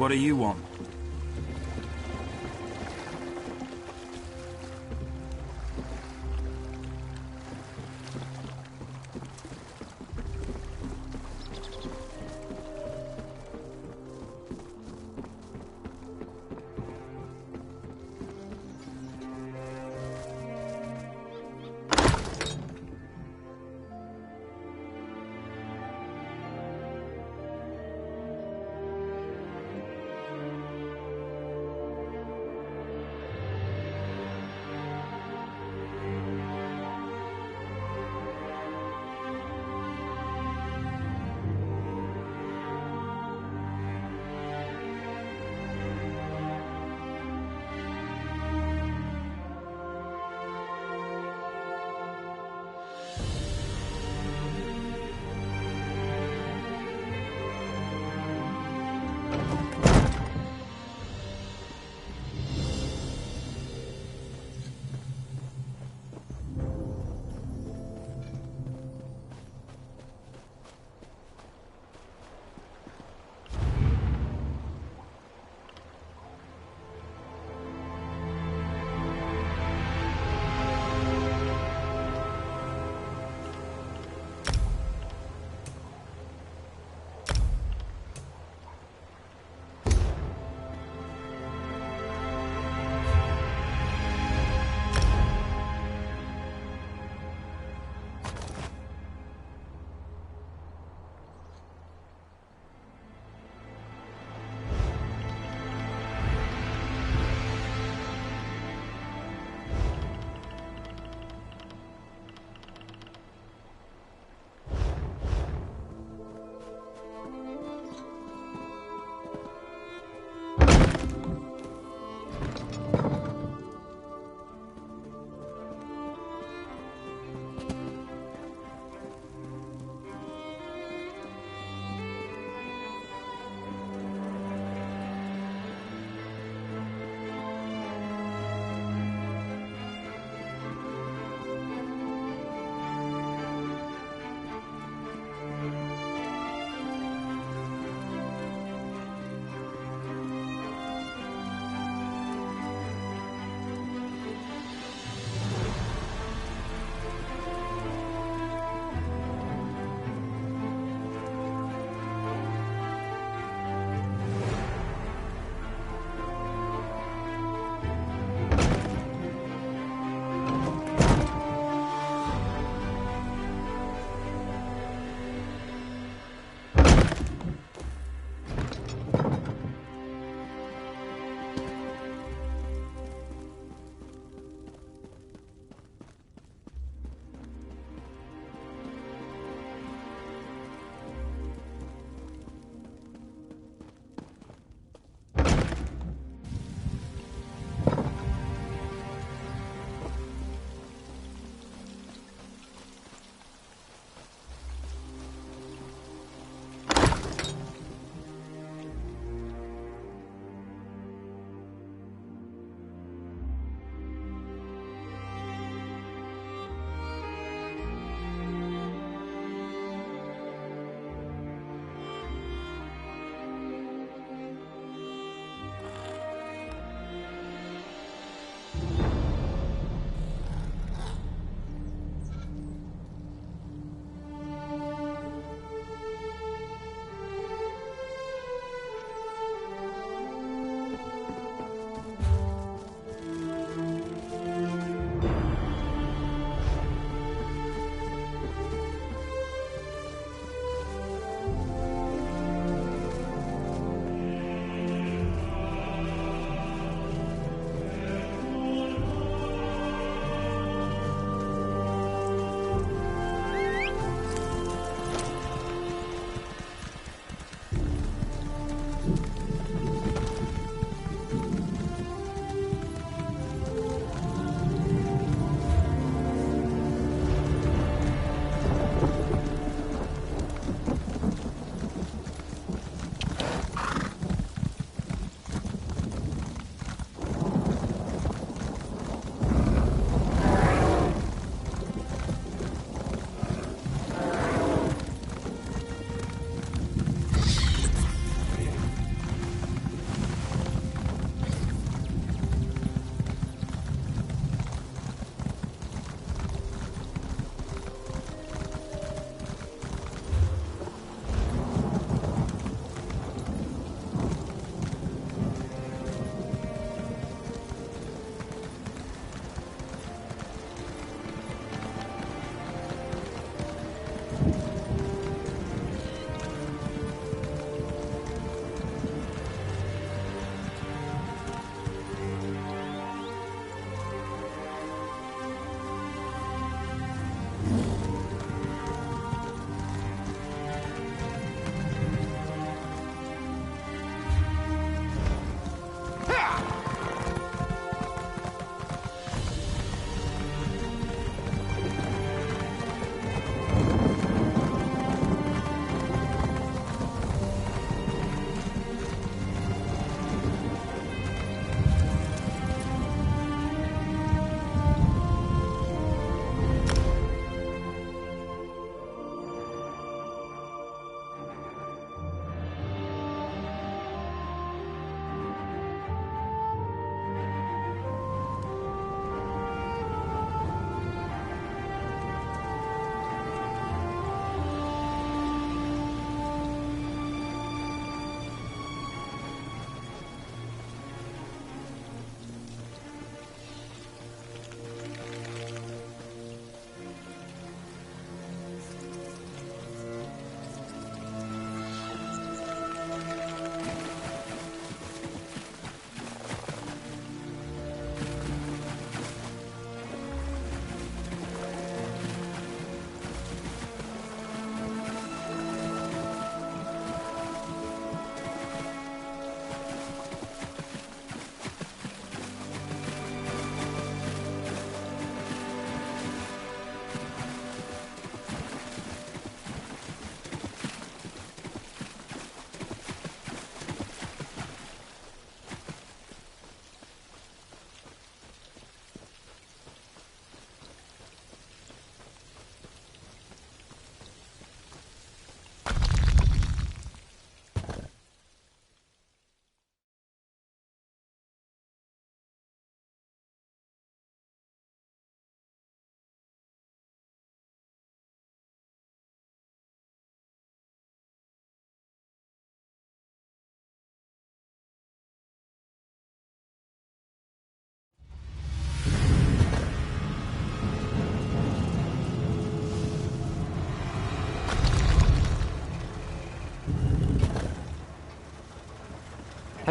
What do you want?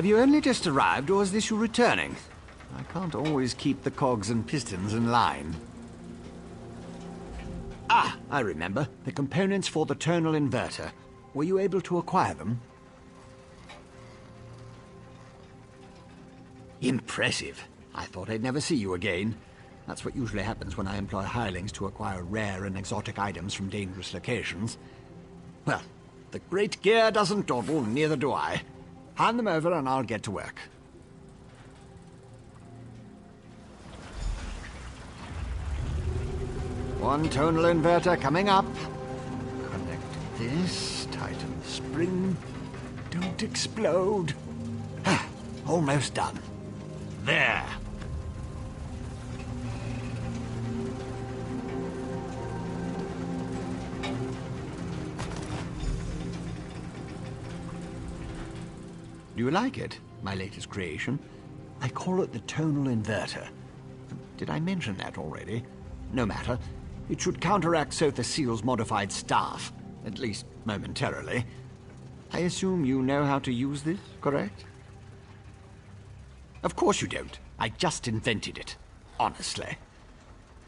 Have you only just arrived, or is this you returning? I can't always keep the cogs and pistons in line. Ah, I remember. The components for the tonal inverter. Were you able to acquire them? Impressive. I thought I'd never see you again. That's what usually happens when I employ hirelings to acquire rare and exotic items from dangerous locations. Well, the great gear doesn't dawdle, neither do I. Hand them over and I'll get to work. One tonal inverter coming up. Connect this, tighten the spring. Don't explode. Almost done. There. Do you like it, my latest creation? I call it the tonal inverter. Did I mention that already? No matter. It should counteract Sotha Seal's modified staff, at least momentarily. I assume you know how to use this, correct? Of course you don't. I just invented it. Honestly.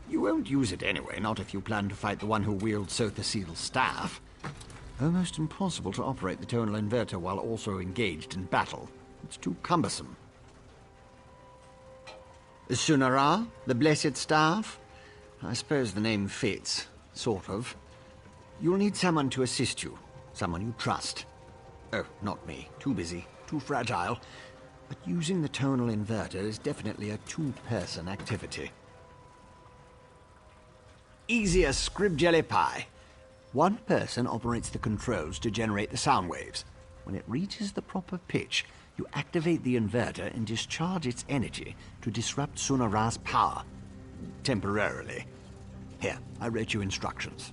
You won't use it anyway, not if you plan to fight the one who wields Sotha Seal's staff. Almost impossible to operate the tonal inverter while also engaged in battle. It's too cumbersome. Sunara, the Blessed Staff? I suppose the name fits, sort of. You'll need someone to assist you, someone you trust. Oh, not me. Too busy, too fragile. But using the tonal inverter is definitely a two-person activity. Easy as scrib jelly pie. One person operates the controls to generate the sound waves. When it reaches the proper pitch, you activate the inverter and discharge its energy to disrupt Sunara's power. Temporarily. Here, I wrote you instructions.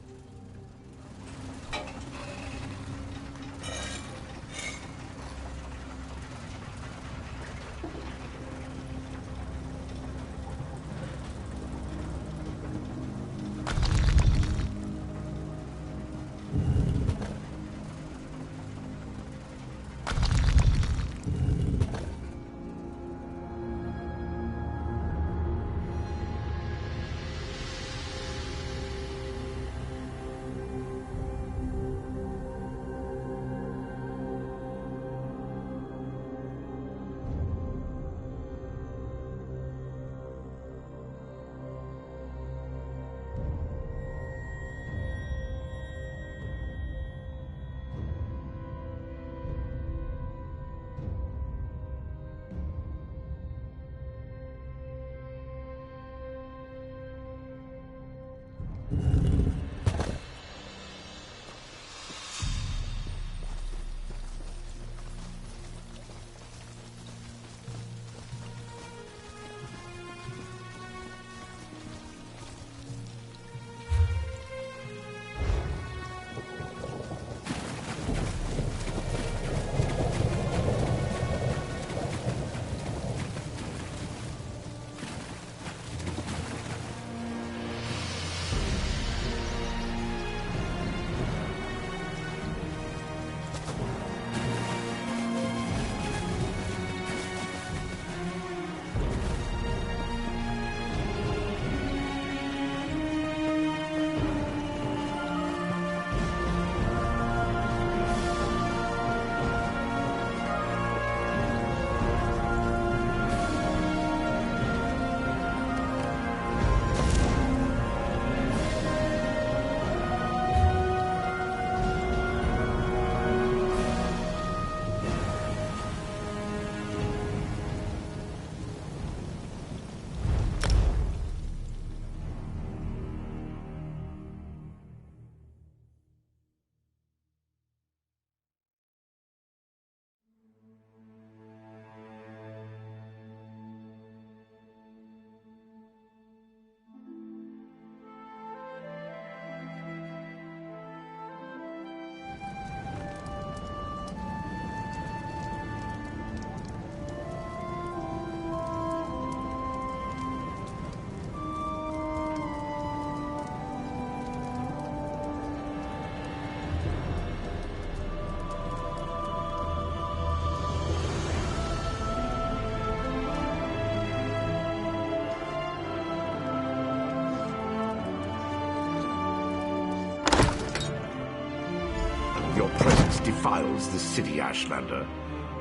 Your presence defiles the city, Ashlander.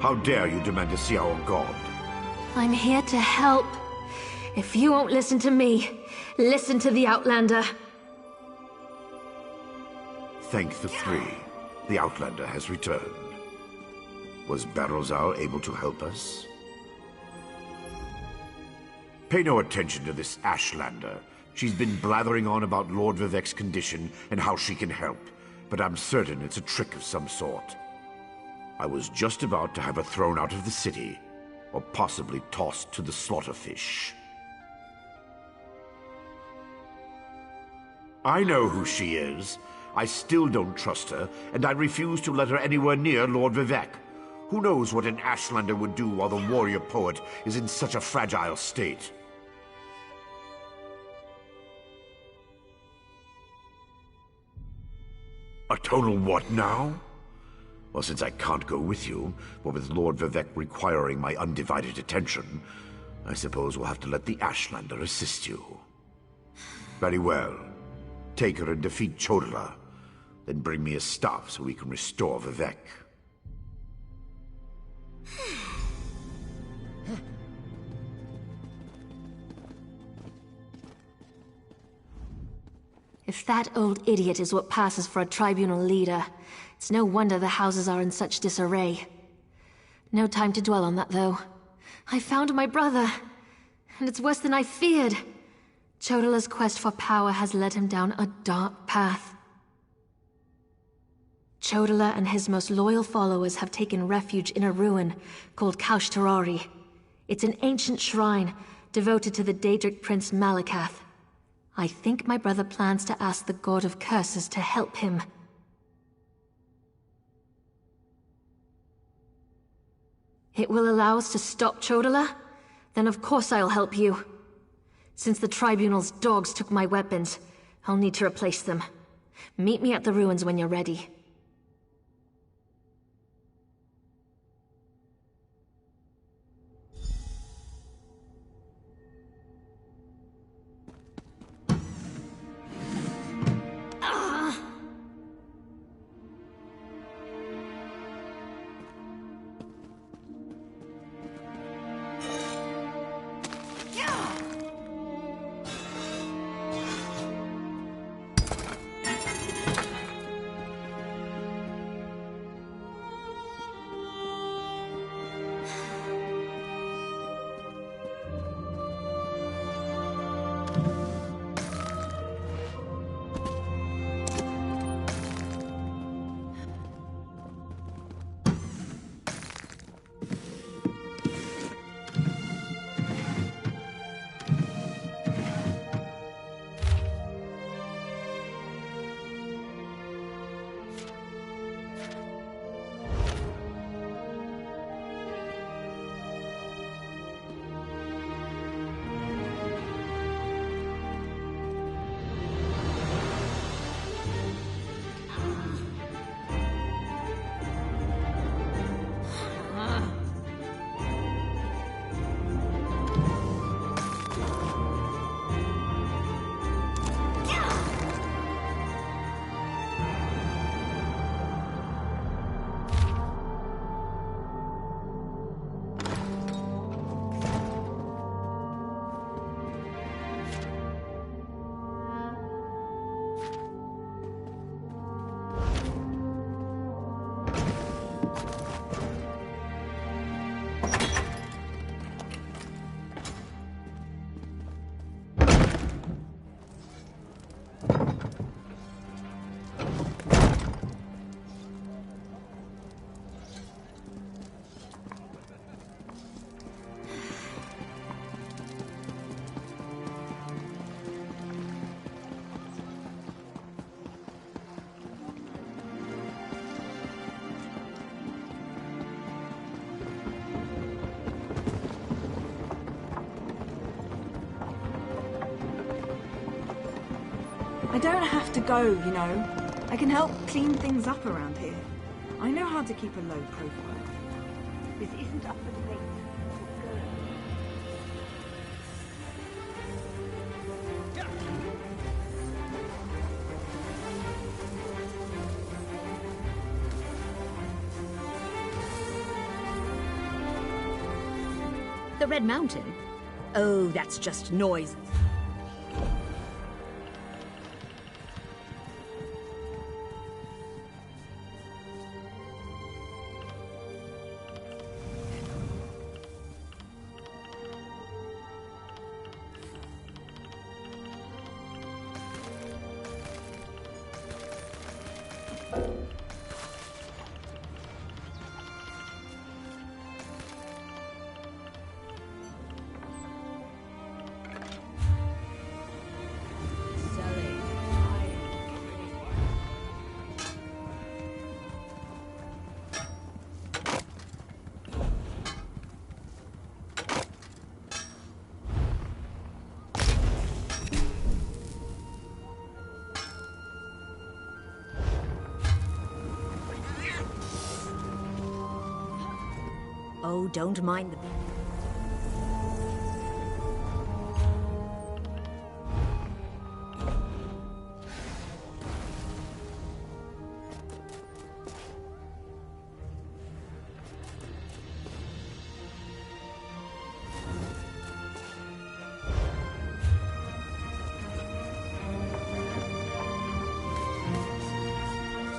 How dare you demand to see our god? I'm here to help. If you won't listen to me, listen to the Outlander. Thank the Three. The Outlander has returned. Was Barrowzar able to help us? Pay no attention to this Ashlander. She's been blathering on about Lord Vivek's condition and how she can help, but I'm certain it's a trick of some sort. I was just about to have her thrown out of the city, or possibly tossed to the slaughterfish. I know who she is. I still don't trust her, and I refuse to let her anywhere near Lord Vivek. Who knows what an Ashlander would do while the warrior poet is in such a fragile state? A tonal what now? Well, since I can't go with you, what with Lord Vivek requiring my undivided attention, I suppose we'll have to let the Ashlander assist you. Very well. Take her and defeat Chodala. Then bring me a staff so we can restore Vivek. If that old idiot is what passes for a tribunal leader, it's no wonder the houses are in such disarray. No time to dwell on that, though. I found my brother, and it's worse than I feared. Chodala's quest for power has led him down a dark path. Chodala and his most loyal followers have taken refuge in a ruin called Kaushtarari. It's an ancient shrine devoted to the Daedric prince Malakath. I think my brother plans to ask the God of Curses to help him. It will allow us to stop Chodala? Then of course I'll help you. Since the Tribunal's dogs took my weapons, I'll need to replace them. Meet me at the ruins when you're ready. I don't have to go, you know. I can help clean things up around here. I know how to keep a low profile. This isn't up for debate. The Red Mountain? Oh, that's just noise. Oh, don't mind the...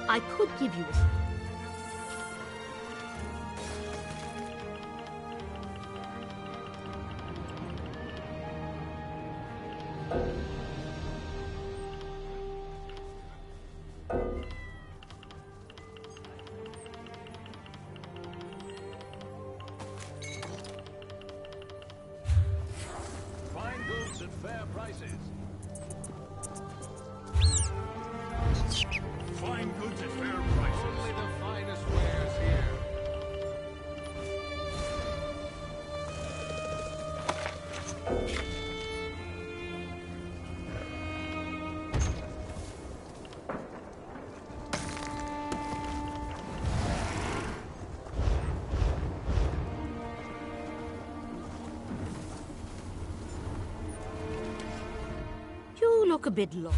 I could give you a... Fine goods at fair prices. Fine goods at fair prices. Only the finest wares here. You look a bit low.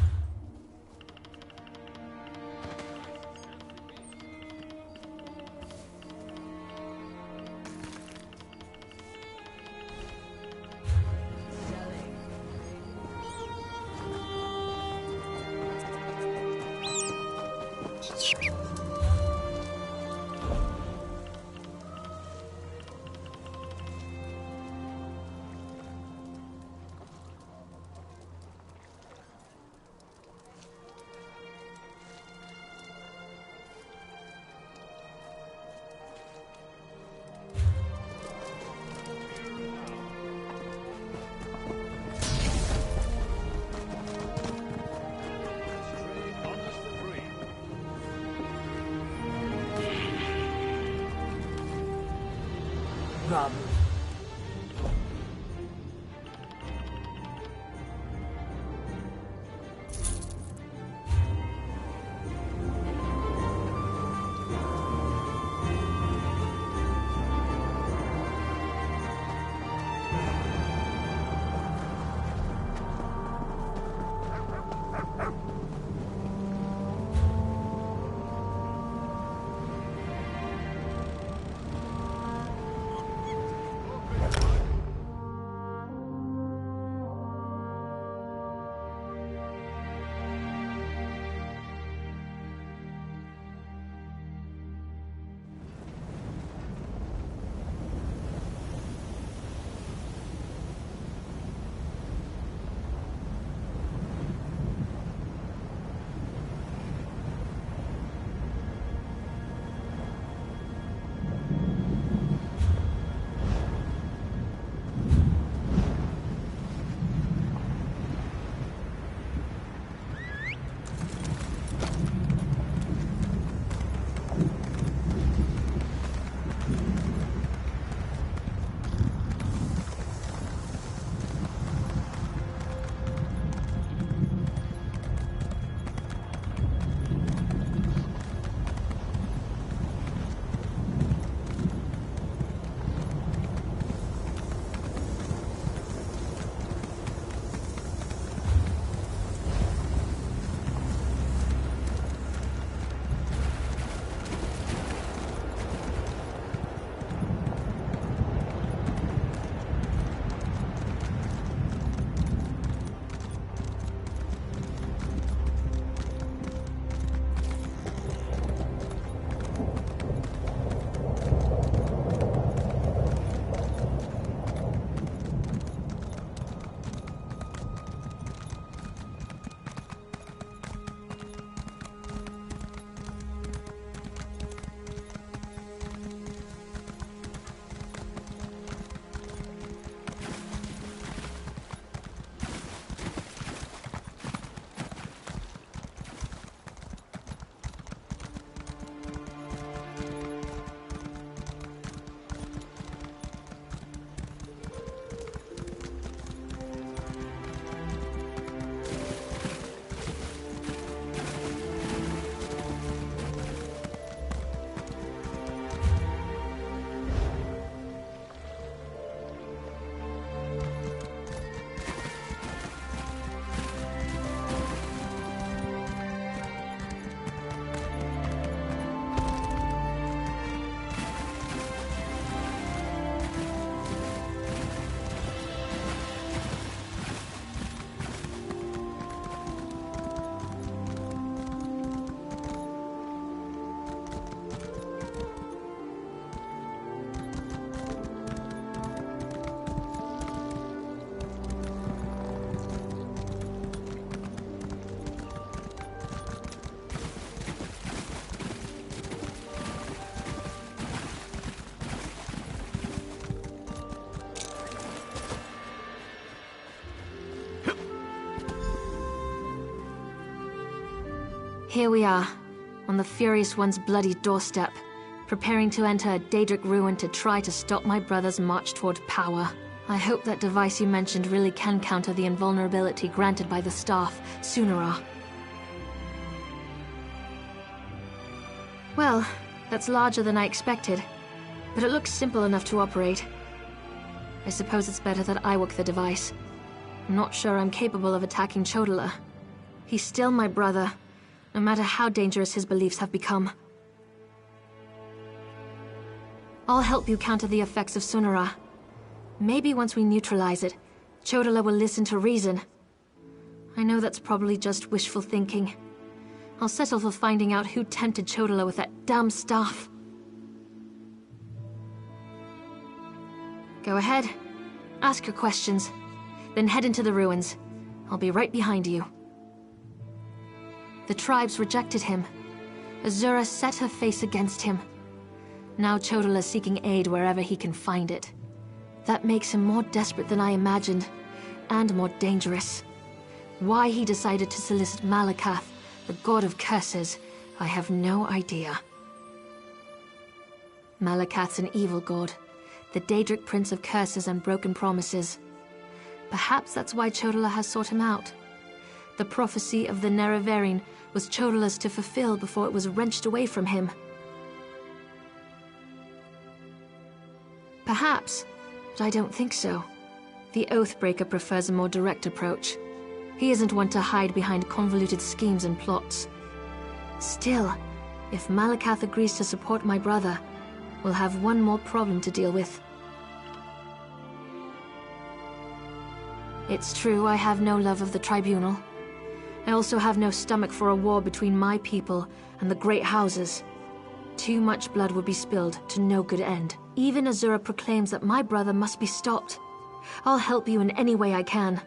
Rob. Here we are, on the Furious One's bloody doorstep, preparing to enter a Daedric ruin to try to stop my brother's march toward power. I hope that device you mentioned really can counter the invulnerability granted by the staff, Sunara. Well, that's larger than I expected, but it looks simple enough to operate. I suppose it's better that I work the device. I'm not sure I'm capable of attacking Chodala. He's still my brother, no matter how dangerous his beliefs have become. I'll help you counter the effects of Sunara. Maybe once we neutralize it, Chodala will listen to reason. I know that's probably just wishful thinking. I'll settle for finding out who tempted Chodala with that damn staff. Go ahead. Ask your questions. Then head into the ruins. I'll be right behind you. The tribes rejected him. Azura set her face against him. Now Chodala's seeking aid wherever he can find it. That makes him more desperate than I imagined, and more dangerous. Why he decided to solicit Malakath, the god of curses, I have no idea. Malakath's an evil god, the Daedric prince of curses and broken promises. Perhaps that's why Chodala has sought him out. The prophecy of the Nerevarine was Chodala's to fulfill before it was wrenched away from him. Perhaps, but I don't think so. The Oathbreaker prefers a more direct approach. He isn't one to hide behind convoluted schemes and plots. Still, if Malakath agrees to support my brother, we'll have one more problem to deal with. It's true I have no love of the Tribunal. I also have no stomach for a war between my people and the Great Houses. Too much blood would be spilled to no good end. Even Azura proclaims that my brother must be stopped. I'll help you in any way I can.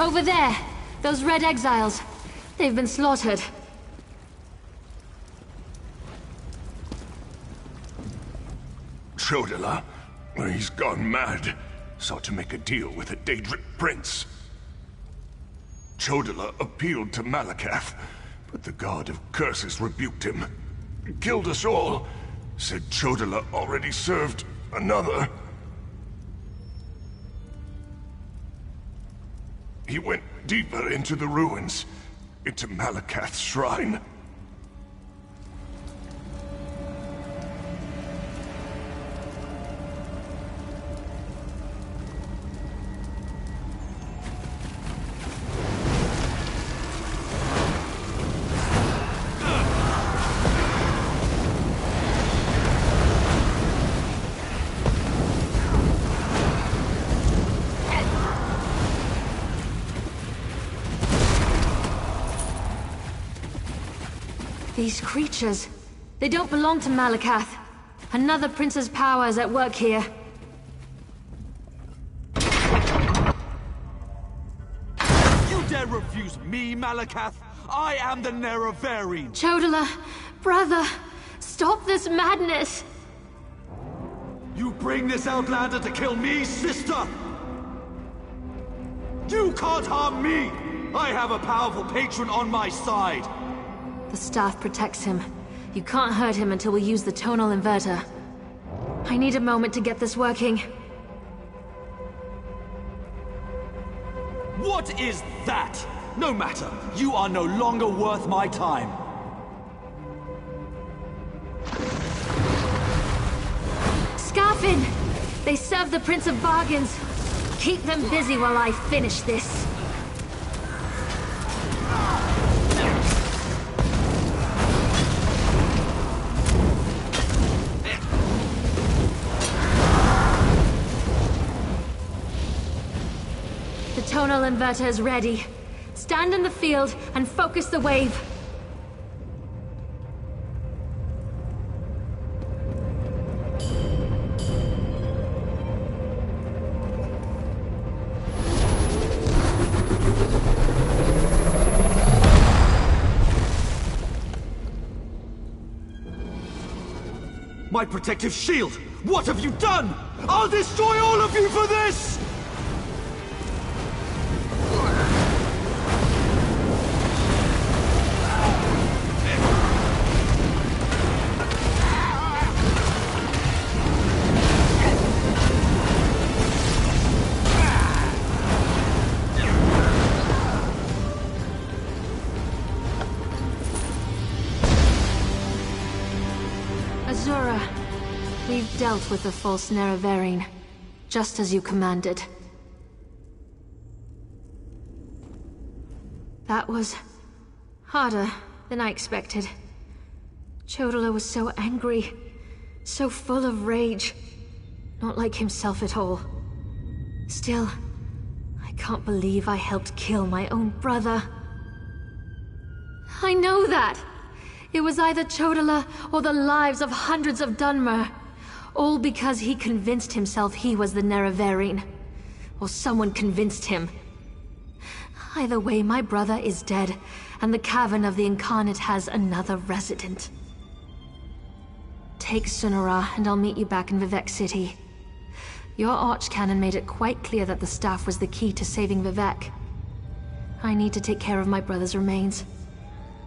Over there! Those red exiles! They've been slaughtered. Chodala? He's gone mad. Sought to make a deal with a Daedric prince. Chodala appealed to Malakath, but the god of curses rebuked him. Killed us all. Said Chodala already served another. He went deeper into the ruins, into Malakath's shrine. These creatures, they don't belong to Malakath. Another prince's power is at work here. You dare refuse me, Malakath? I am the Nerevarine. Chodala, brother, stop this madness! You bring this outlander to kill me, sister? You can't harm me! I have a powerful patron on my side! The staff protects him. You can't hurt him until we use the tonal inverter. I need a moment to get this working. What is that? No matter. You are no longer worth my time. Scarfin! They serve the Prince of Bargains. Keep them busy while I finish this. The tonal inverter is ready. Stand in the field and focus the wave. My protective shield! What have you done? I'll destroy all of you for this! Azura, we've dealt with the false Nerevarine, just as you commanded. That was harder than I expected. Chodala was so angry, so full of rage, not like himself at all. Still, I can't believe I helped kill my own brother. I know that! It was either Chodala or the lives of hundreds of Dunmer. All because he convinced himself he was the Nerevarine. Or someone convinced him. Either way, my brother is dead, and the Cavern of the Incarnate has another resident. Take Sunara, and I'll meet you back in Vivec City. Your Archcanon made it quite clear that the staff was the key to saving Vivec. I need to take care of my brother's remains.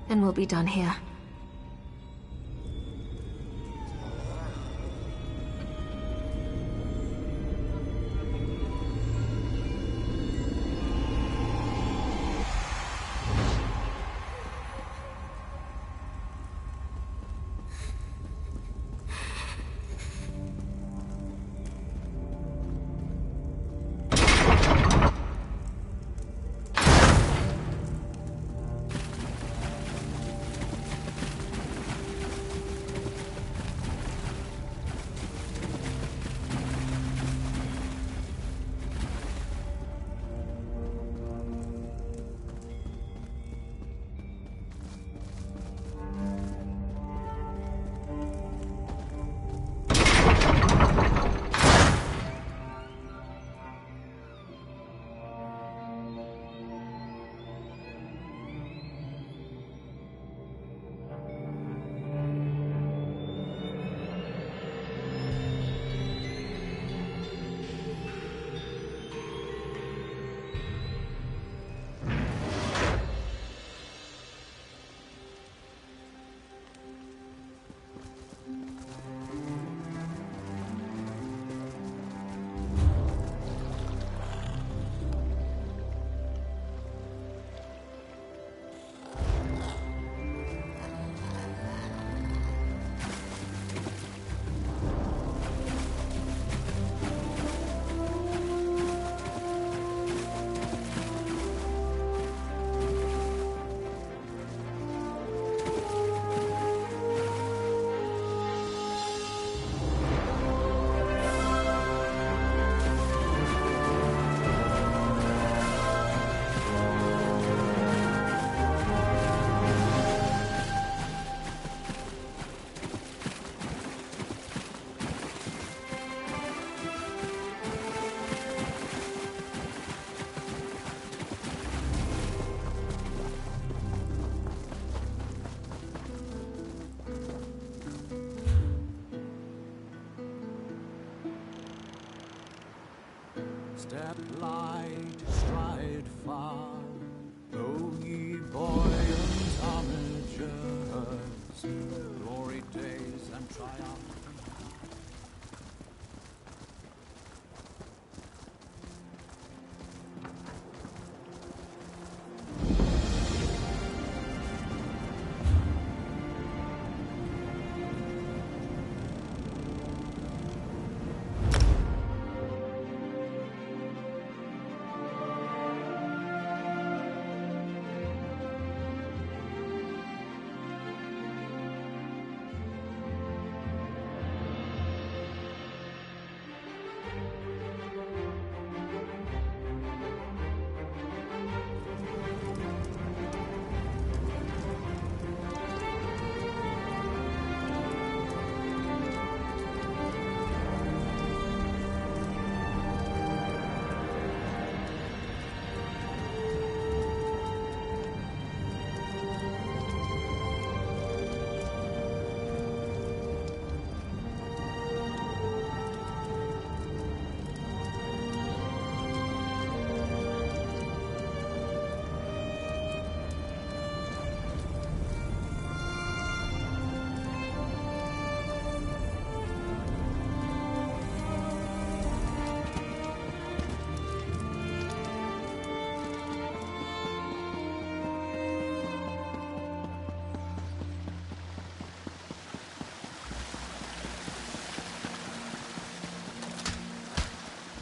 Then we'll be done here. glory days and triumph.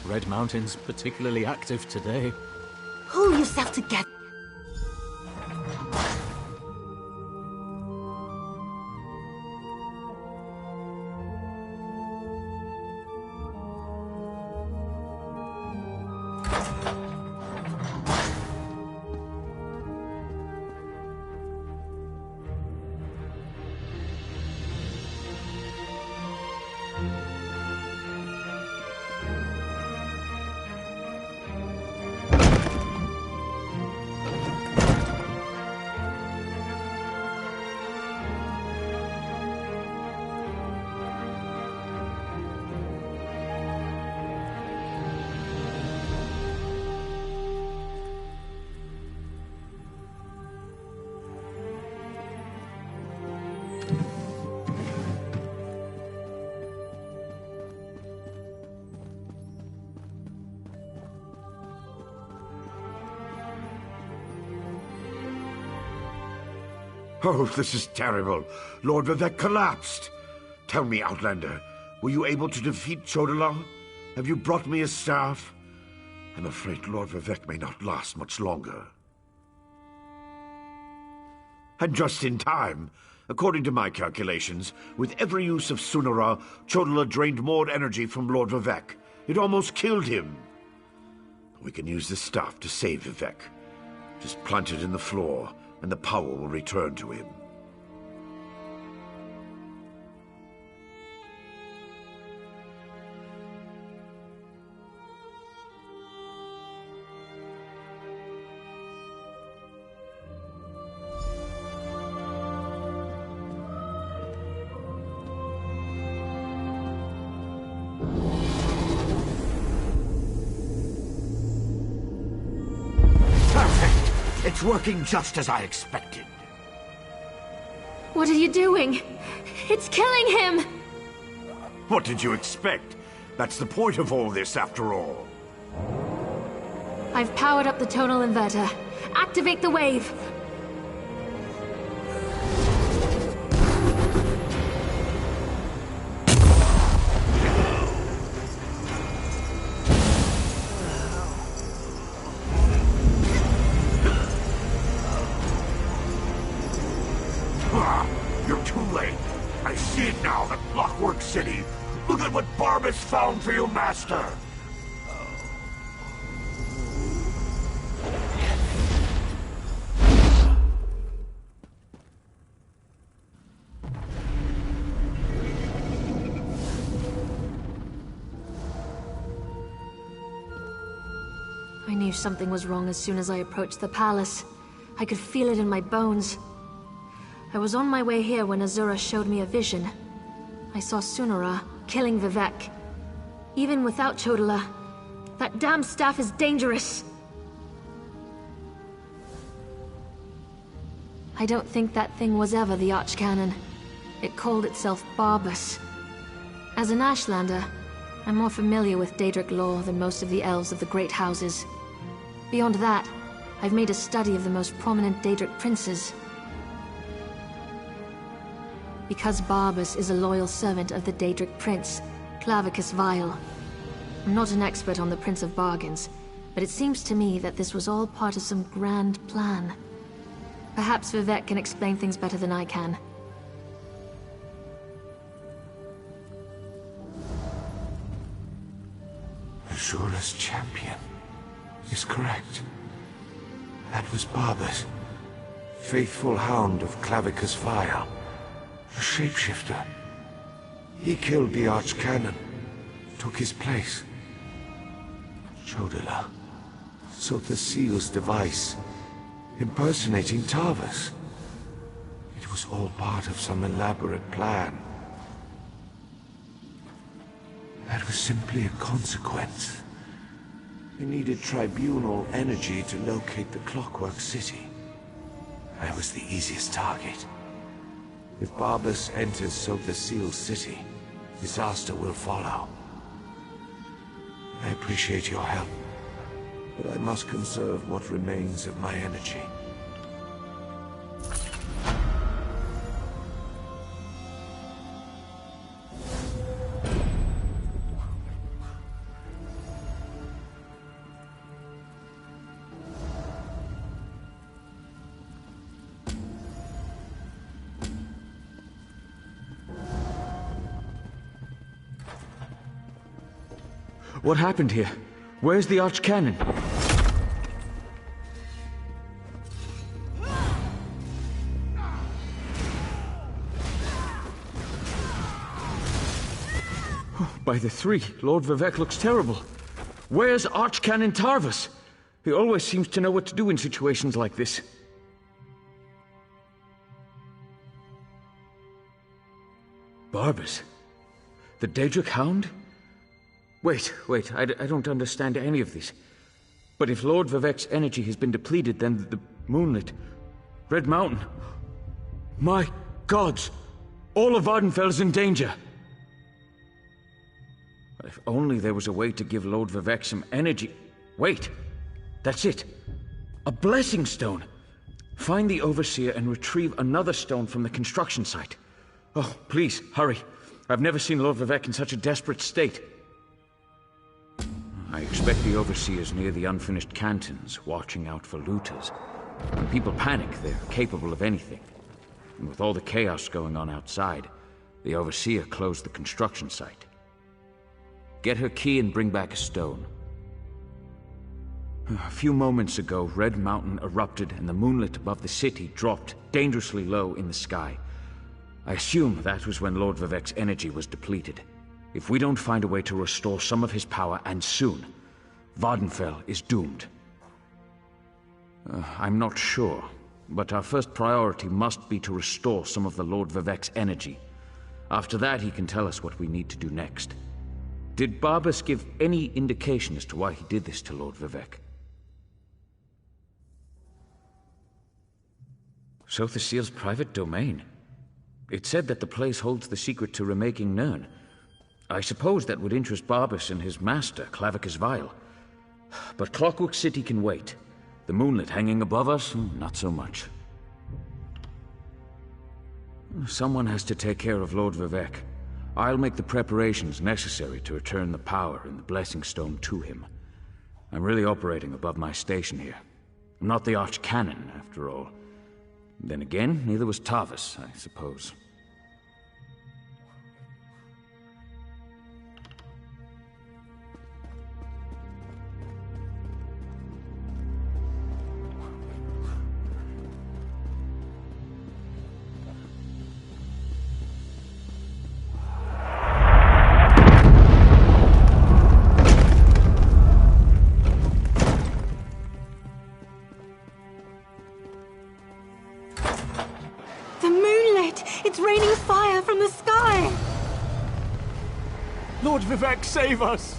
Red Mountain's particularly active today. Pull yourself together. Oh, this is terrible. Lord Vivec collapsed. Tell me, Outlander, were you able to defeat Chodala? Have you brought me a staff? I'm afraid Lord Vivec may not last much longer. And just in time. According to my calculations, with every use of Sunara, Chodala drained more energy from Lord Vivec. It almost killed him. We can use this staff to save Vivec. Just plant it in the floor, and the power will return to him. It's working just as I expected. What are you doing? It's killing him! What did you expect? That's the point of all this, after all. I've powered up the tonal inverter. Activate the wave! You're too late. I see it now, the Clockwork City. Look at what Barbas found for you, Master. I knew something was wrong as soon as I approached the palace. I could feel it in my bones. I was on my way here when Azura showed me a vision. I saw Sunara killing Vivec. Even without Chodala, that damn staff is dangerous. I don't think that thing was ever the Archcanon. It called itself Barbas. As an Ashlander, I'm more familiar with Daedric lore than most of the elves of the Great Houses. Beyond that, I've made a study of the most prominent Daedric princes. Because Barbas is a loyal servant of the Daedric prince, Clavicus Vile. I'm not an expert on the Prince of Bargains, but it seems to me that this was all part of some grand plan. Perhaps Vivek can explain things better than I can. Azura's champion is correct. That was Barbas, faithful hound of Clavicus Vile, a shapeshifter. He killed the Archcanon, took his place. Chodala sought the seal's device, impersonating Tarvas. It was all part of some elaborate plan. That was simply a consequence. They needed tribunal energy to locate the Clockwork City. I was the easiest target. If Barbas enters Sotha Seal's city, disaster will follow. I appreciate your help, but I must conserve what remains of my energy. What happened here? Where's the Archcanon? Oh, by the three, Lord Vivek looks terrible. Where's Archcanon Tarvas? He always seems to know what to do in situations like this. Barbas? The Daedric Hound? Wait, I don't understand any of this. But if Lord Vivek's energy has been depleted, then the Moonlit, Red Mountain... My gods! All of Vardenfell is in danger! If only there was a way to give Lord Vivek some energy... Wait! That's it! A blessing stone! Find the Overseer and retrieve another stone from the construction site. Oh, please, hurry. I've never seen Lord Vivek in such a desperate state. I expect the Overseer's near the unfinished cantons, watching out for looters. When people panic, they're capable of anything. And with all the chaos going on outside, the Overseer closed the construction site. Get her key and bring back a stone. A few moments ago, Red Mountain erupted and the moonlit above the city dropped dangerously low in the sky. I assume that was when Lord Vivek's energy was depleted. If we don't find a way to restore some of his power, and soon, Vardenfell is doomed. I'm not sure, but our first priority must be to restore some of the Lord Vivek's energy. After that, he can tell us what we need to do next. Did Barbas give any indication as to why he did this to Lord Vivek? Sotha Seal's private domain. It said that the place holds the secret to remaking Nirn. I suppose that would interest Barbas and his master, Clavicus Vile. But Clockwork City can wait. The moonlit hanging above us, not so much. Someone has to take care of Lord Vivek. I'll make the preparations necessary to return the power and the Blessing Stone to him. I'm really operating above my station here. I'm not the Archcanon, after all. Then again, neither was Tarvas, I suppose. It's raining fire from the sky! Lord Vivek, save us!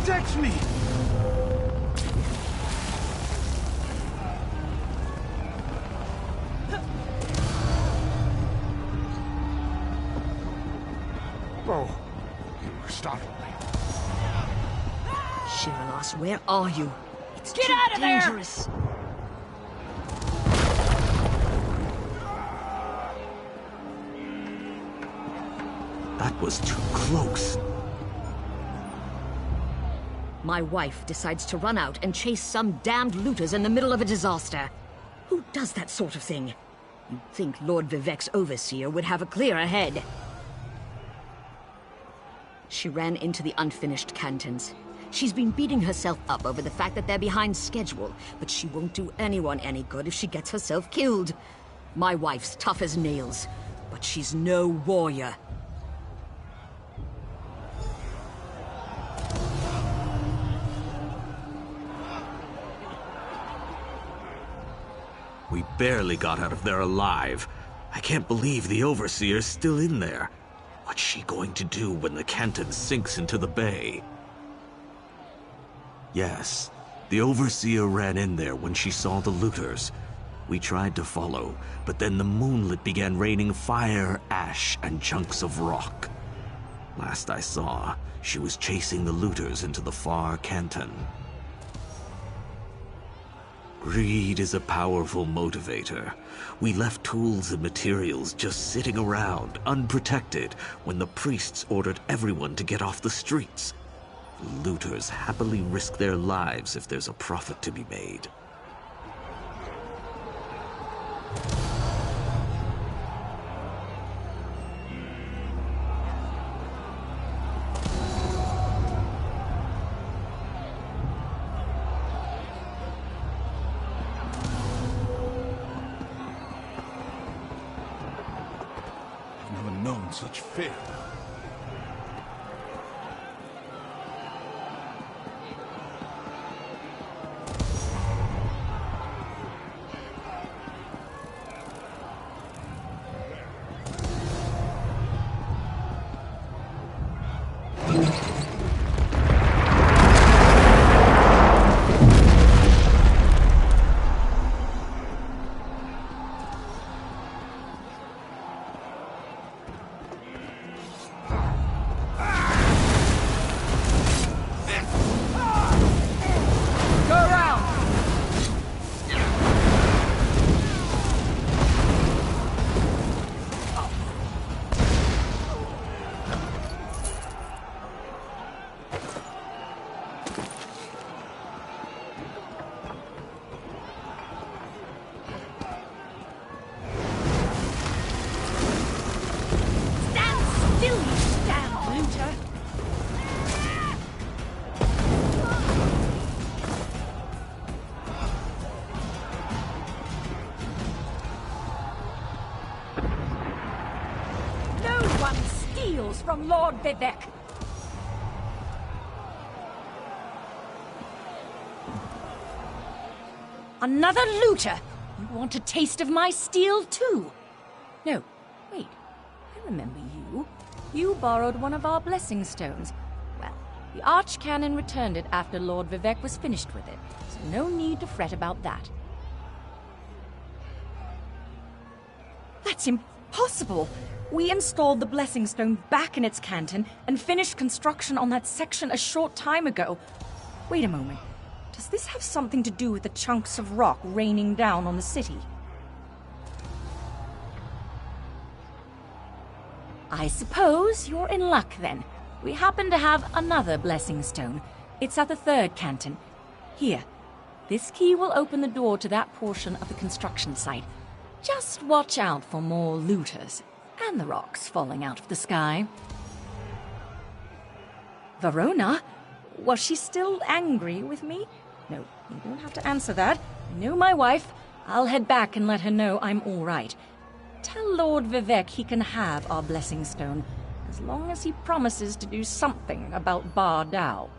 Protect me! Oh, you startled me. Shiranos, where are you? It's Get too out of there! dangerous. That was too close. My wife decides to run out and chase some damned looters in the middle of a disaster. Who does that sort of thing? You'd think Lord Vivek's overseer would have a clearer head. She ran into the unfinished cantons. She's been beating herself up over the fact that they're behind schedule, but she won't do anyone any good if she gets herself killed. My wife's tough as nails, but she's no warrior. We barely got out of there alive. I can't believe the Overseer's still in there. What's she going to do when the Canton sinks into the bay? Yes, the Overseer ran in there when she saw the looters. We tried to follow, but then the moonlit began raining fire, ash, and chunks of rock. Last I saw, she was chasing the looters into the far Canton. Greed is a powerful motivator. We left tools and materials just sitting around, unprotected, when the priests ordered everyone to get off the streets. Looters happily risk their lives if there's a profit to be made. I've never known such fear. From Lord Vivek. Another looter! You want a taste of my steel, too? No, wait. I remember you. You borrowed one of our blessing stones. Well, the Archcanon returned it after Lord Vivek was finished with it, so no need to fret about that. That's impossible! We installed the Blessing Stone back in its canton and finished construction on that section a short time ago. Wait a moment. Does this have something to do with the chunks of rock raining down on the city? I suppose you're in luck then. We happen to have another Blessing Stone. It's at the third canton. Here. This key will open the door to that portion of the construction site. Just watch out for more looters. And the rocks falling out of the sky. Verona? Was she still angry with me? No, you don't have to answer that. I know my wife. I'll head back and let her know I'm all right. Tell Lord Vivek he can have our blessing stone, as long as he promises to do something about Bar Dao.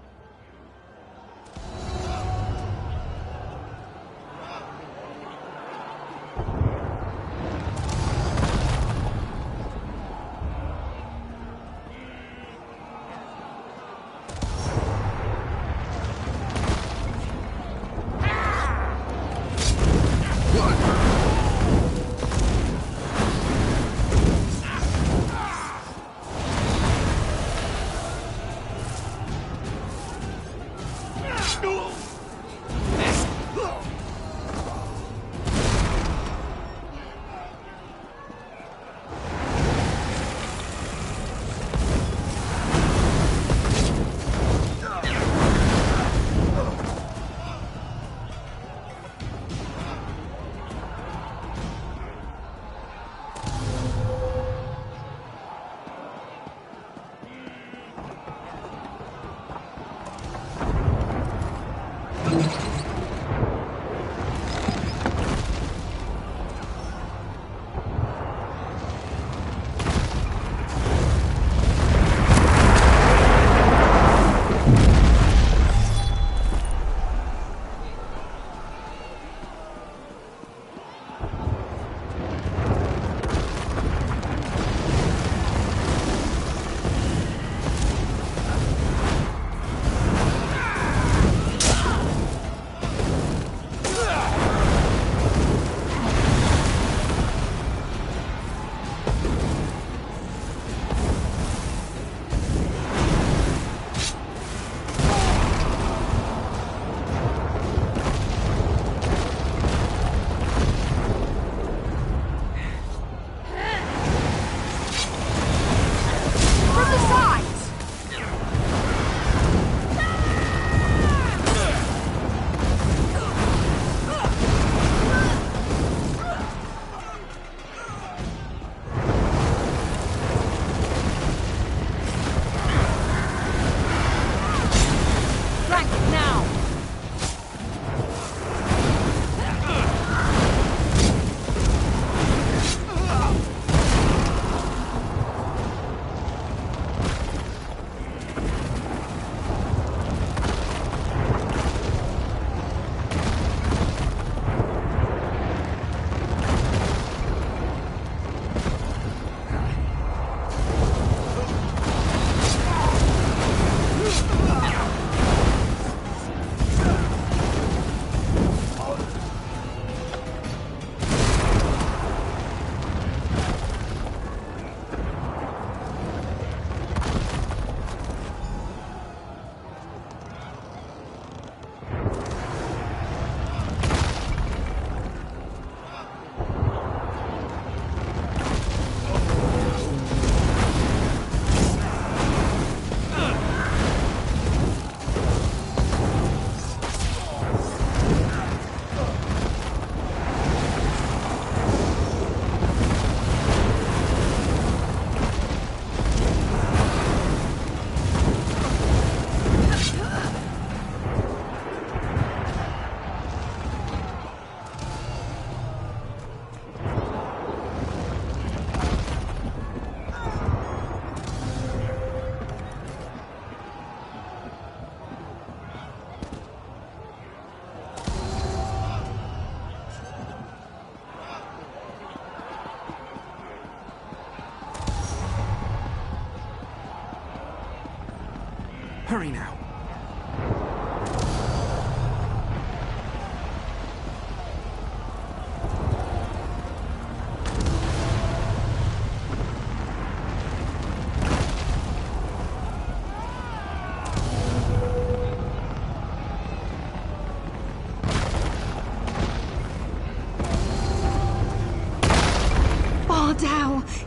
Hurry now.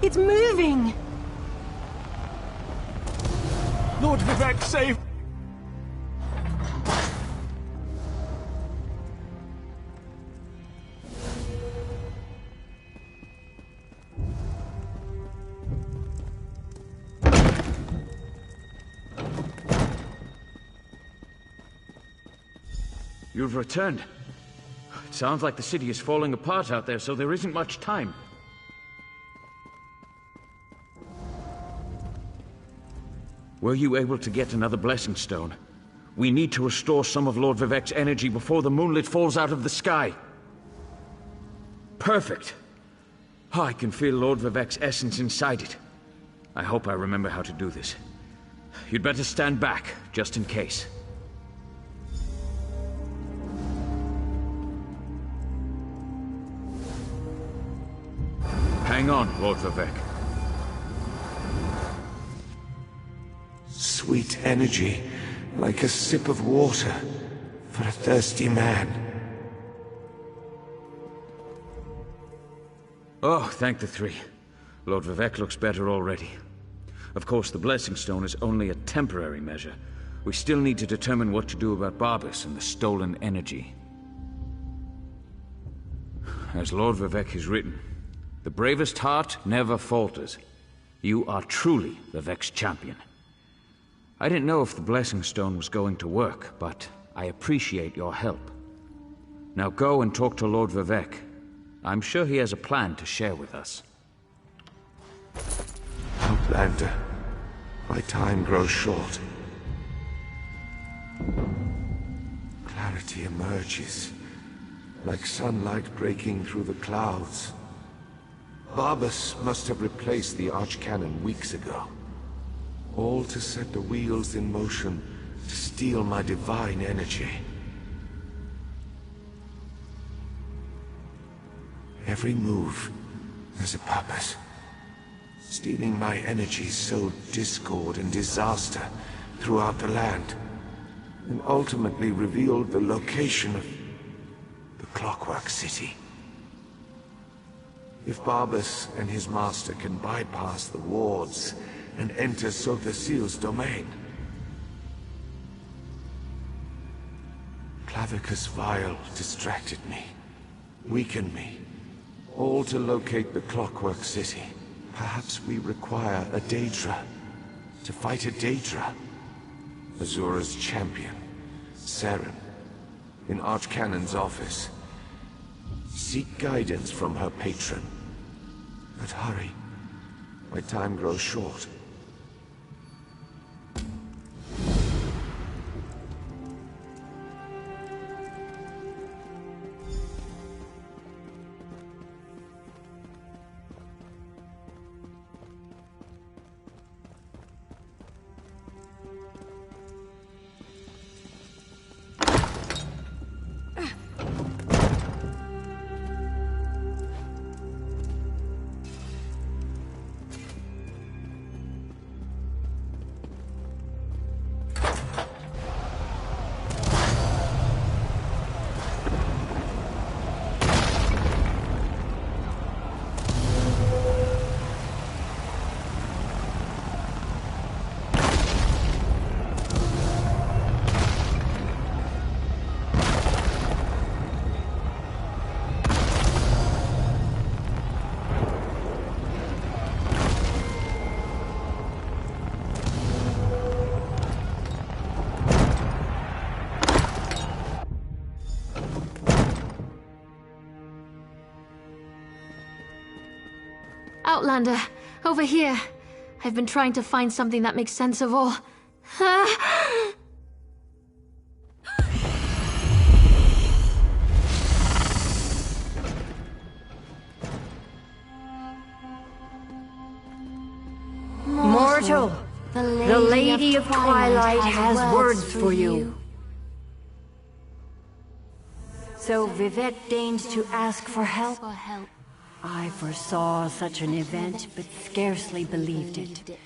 It's moving! Lord Vivek, save... You've returned. It sounds like the city is falling apart out there, so there isn't much time. Were you able to get another blessing stone? We need to restore some of Lord Vivek's energy before the moonlit falls out of the sky. Perfect. Oh, I can feel Lord Vivek's essence inside it. I hope I remember how to do this. You'd better stand back, just in case. Hang on, Lord Vivek. Sweet energy, like a sip of water for a thirsty man. Oh, thank the three. Lord Vivek looks better already. Of course, the Blessing Stone is only a temporary measure. We still need to determine what to do about Barbas and the stolen energy. As Lord Vivek has written, the bravest heart never falters. You are truly Vivek's champion. I didn't know if the Blessing Stone was going to work, but I appreciate your help. Now go and talk to Lord Vivek. I'm sure he has a plan to share with us. Outlander, my time grows short. Clarity emerges, like sunlight breaking through the clouds. Barbas must have replaced the Archcanon weeks ago. All to set the wheels in motion to steal my divine energy. Every move has a purpose. Stealing my energy sowed discord and disaster throughout the land, and ultimately revealed the location of the Clockwork City. If Barbas and his master can bypass the wards and enter Sotha Seal's domain, Clavicus Vile distracted me, weakened me, all to locate the Clockwork City. Perhaps we require a Daedra to fight a Daedra. Azura's champion, Saren, in Archcanon's office. Seek guidance from her patron. But hurry, my time grows short. Outlander, over here. I've been trying to find something that makes sense of all. Mortal, The Lady of Twilight has words for you. So Vivek deigns to ask for help? I foresaw such an event, but scarcely believed it.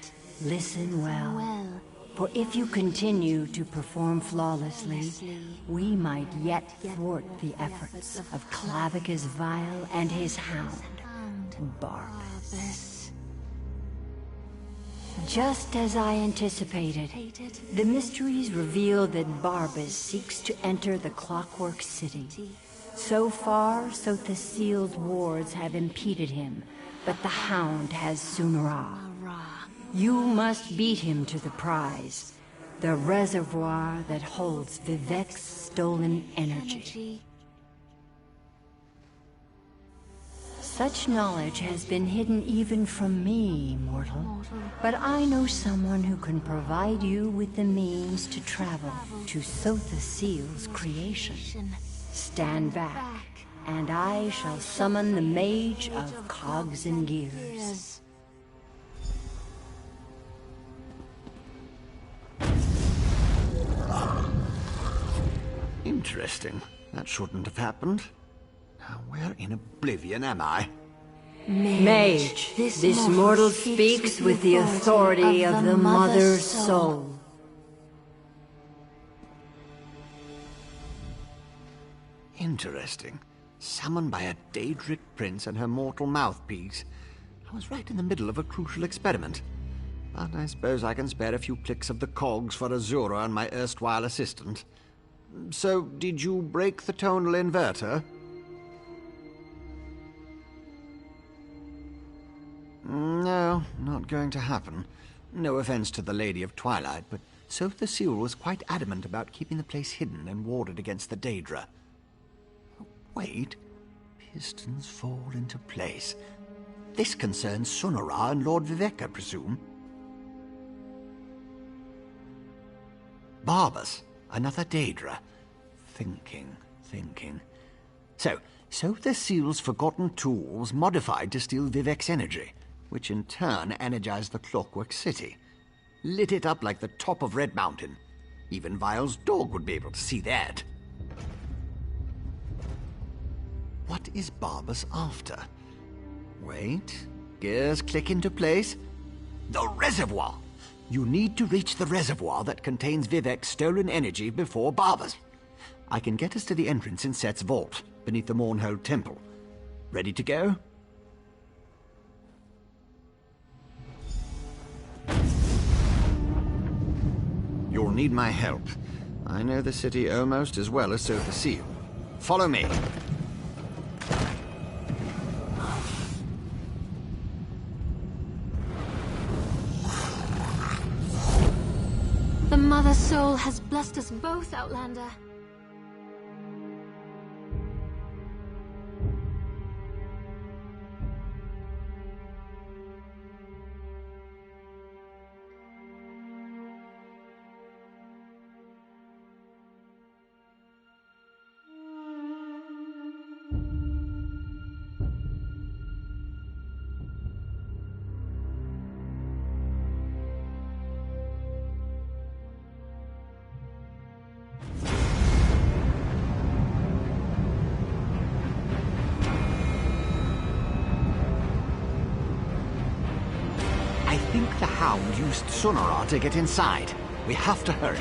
Listen well, for if you continue to perform flawlessly, we might yet thwart the efforts of Clavicus Vile and his hound, Barbas. Just as I anticipated, the mysteries reveal that Barbas seeks to enter the Clockwork City. So far, Sotha Seal's wards have impeded him, but the Hound has Sunra. You must beat him to the prize, the reservoir that holds Vivek's stolen energy. Such knowledge has been hidden even from me, mortal. But I know someone who can provide you with the means to travel to Sotha Seal's creation. Stand back, and I shall summon the Mage of Cogs and Gears. Interesting. That shouldn't have happened. Now, where in oblivion am I? Mage, this mortal speaks with the authority of the Mother's soul. Interesting. Summoned by a Daedric prince and her mortal mouthpiece. I was right in the middle of a crucial experiment. But I suppose I can spare a few clicks of the cogs for Azura and my erstwhile assistant. So, did you break the tonal inverter? No, not going to happen. No offense to the Lady of Twilight, but Sotha Seal was quite adamant about keeping the place hidden and warded against the Daedra. Wait. Pistons fall into place. This concerns Sunara and Lord Vivek, I presume. Barbas, another Daedra. Thinking. So, Sotha Seal's forgotten tools modified to steal Vivek's energy, which in turn energized the Clockwork City. Lit it up like the top of Red Mountain. Even Vile's dog would be able to see that. What is Barbas after? Wait, gears click into place. The reservoir! You need to reach the reservoir that contains Vivek's stolen energy before Barbas. I can get us to the entrance in Set's vault, beneath the Mournhold Temple. Ready to go? You'll need my help. I know the city almost as well as Sotha Seal. Follow me. The Mother Soul has blessed us both, Outlander. I think the Hound used Sunara to get inside. We have to hurry.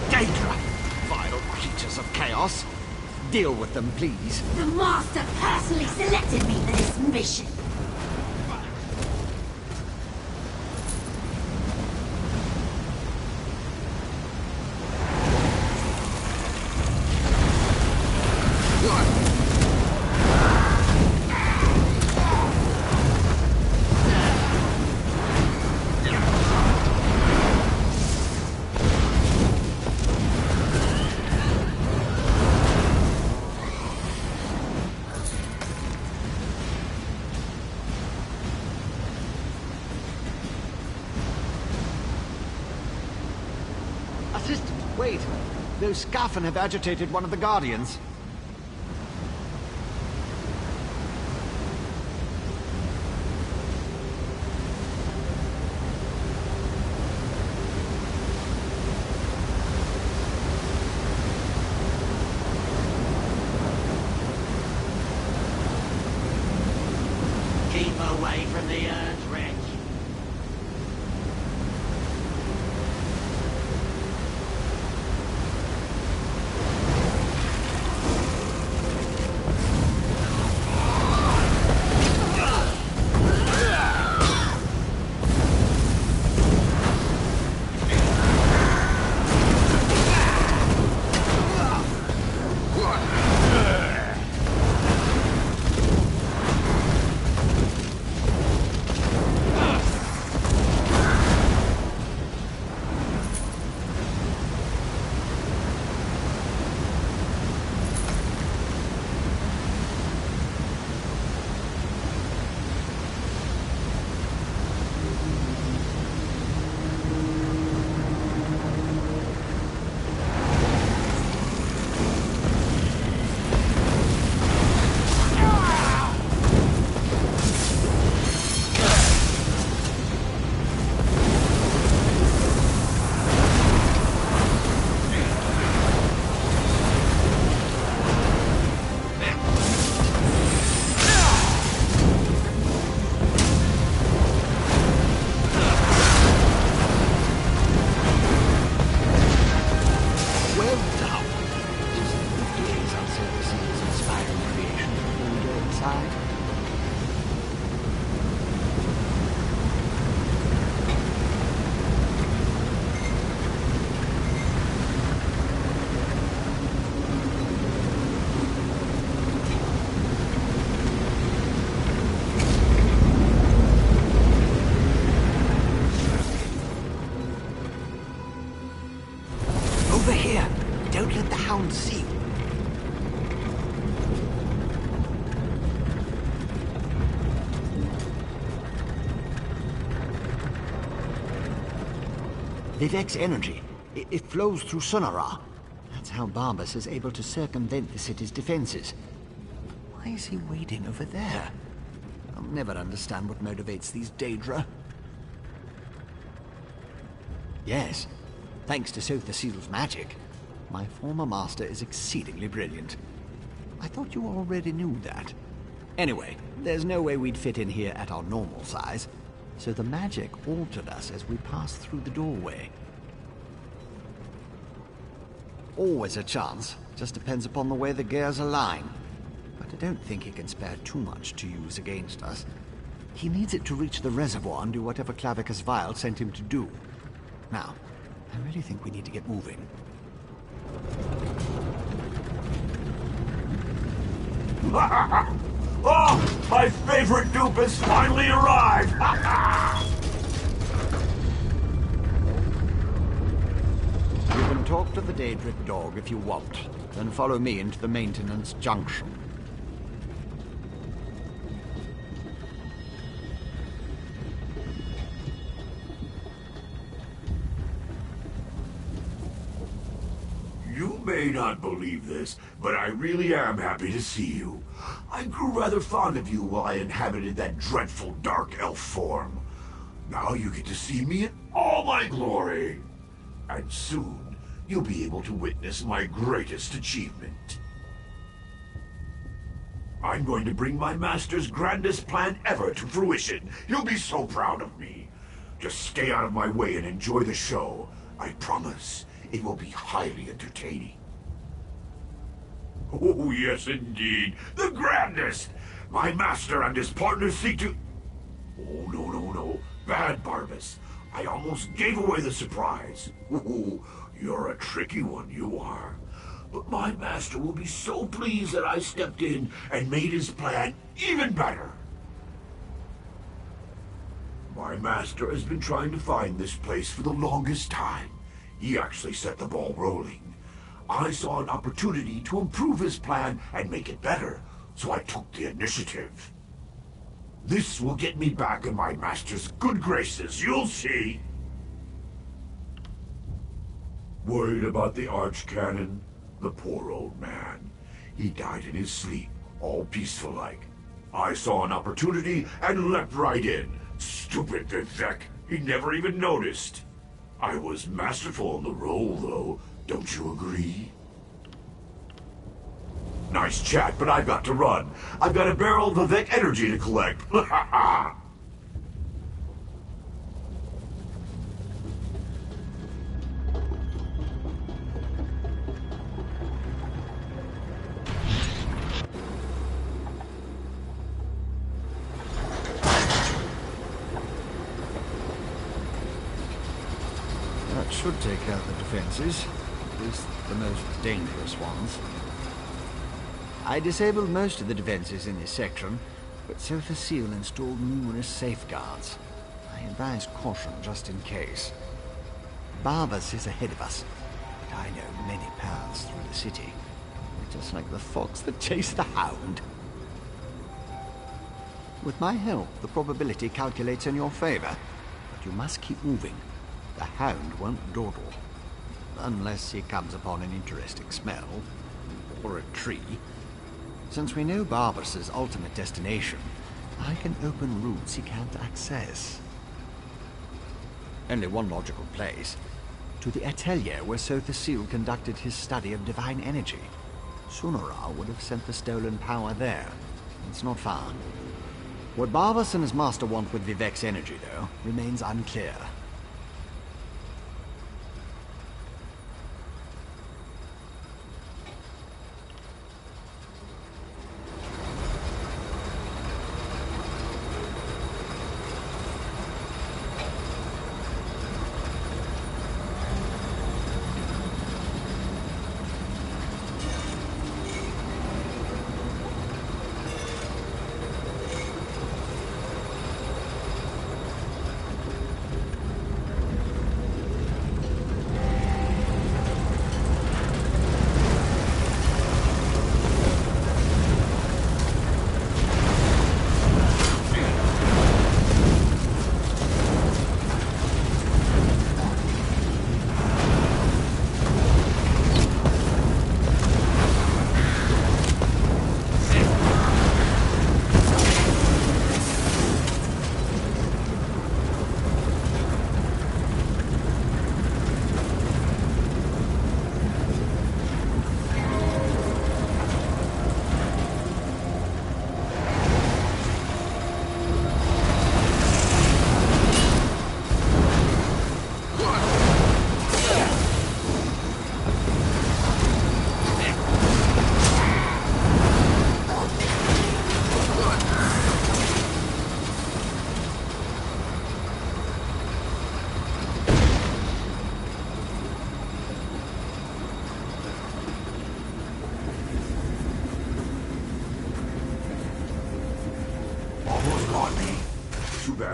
Daedra! Vile creatures of chaos. Deal with them, please. The Master personally selected me for this mission. Assistant, wait! Those Skaffen have agitated one of the Guardians. away from the Earth, Rich. Over here! Don't let the hound see you. Vivek's energy. It flows through Sonara. That's how Barbas is able to circumvent the city's defenses. Why is he waiting over there? I'll never understand what motivates these Daedra. Yes, thanks to Sotha Seal's magic, my former master is exceedingly brilliant. I thought you already knew that. Anyway, there's no way we'd fit in here at our normal size, so the magic altered us as we passed through the doorway. Always a chance, just depends upon the way the gears align. But I don't think he can spare too much to use against us. He needs it to reach the reservoir and do whatever Clavicus Vile sent him to do. Now, I really think we need to get moving. Oh, my favorite dupe has finally arrived! You can talk to the Daedric dog if you want, then follow me into the maintenance junction. You may not believe this, but I really am happy to see you. I grew rather fond of you while I inhabited that dreadful dark elf form. Now you get to see me in all my glory. And soon, you'll be able to witness my greatest achievement. I'm going to bring my master's grandest plan ever to fruition. He'll be so proud of me. Just stay out of my way and enjoy the show. I promise. It will be highly entertaining. Oh, yes, indeed. The grandest! My master and his partner seek to... Oh, no. Bad, Barbas. I almost gave away the surprise. Ooh, you're a tricky one, you are. But my master will be so pleased that I stepped in and made his plan even better. My master has been trying to find this place for the longest time. He actually set the ball rolling. I saw an opportunity to improve his plan and make it better, so I took the initiative. This will get me back in my master's good graces, you'll see. Worried about the Archcanon? The poor old man. He died in his sleep, all peaceful-like. I saw an opportunity and leapt right in. Stupid Vivek, he never even noticed. I was masterful in the role, though. Don't you agree? Nice chat, but I've got to run. I've got a barrel of Vivek energy to collect. That should take out the defenses, at least the most dangerous ones. I disabled most of the defenses in this section, but Sotha Seal installed numerous safeguards. I advise caution just in case. Barbas is ahead of us, but I know many paths through the city, just like the fox that chased the hound. With my help, the probability calculates in your favor, but you must keep moving. The hound won't dawdle, unless he comes upon an interesting smell, or a tree. Since we know Barbas's ultimate destination, I can open routes he can't access. Only one logical place. To the atelier where Sotha Seal conducted his study of divine energy. Sunara would have sent the stolen power there. It's not far. What Barbas and his master want with Vivek's energy, though, remains unclear.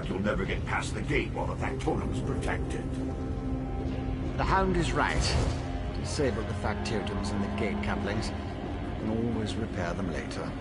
You'll never get past the gate while the factotum's protected. The Hound is right. Disable the factotums and the gate couplings. You can always repair them later.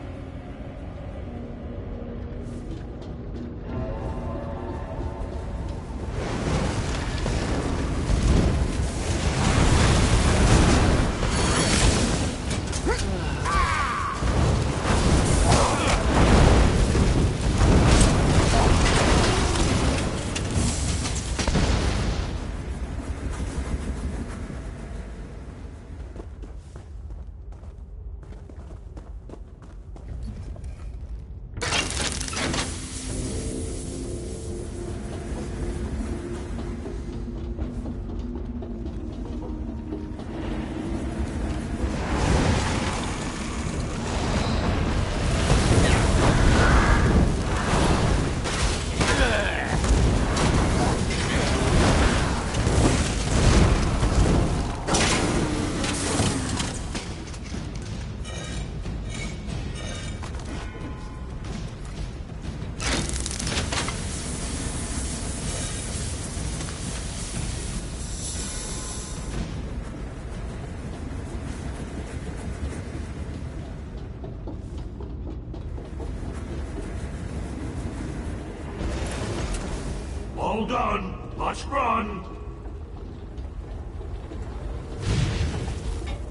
All done. Let's run.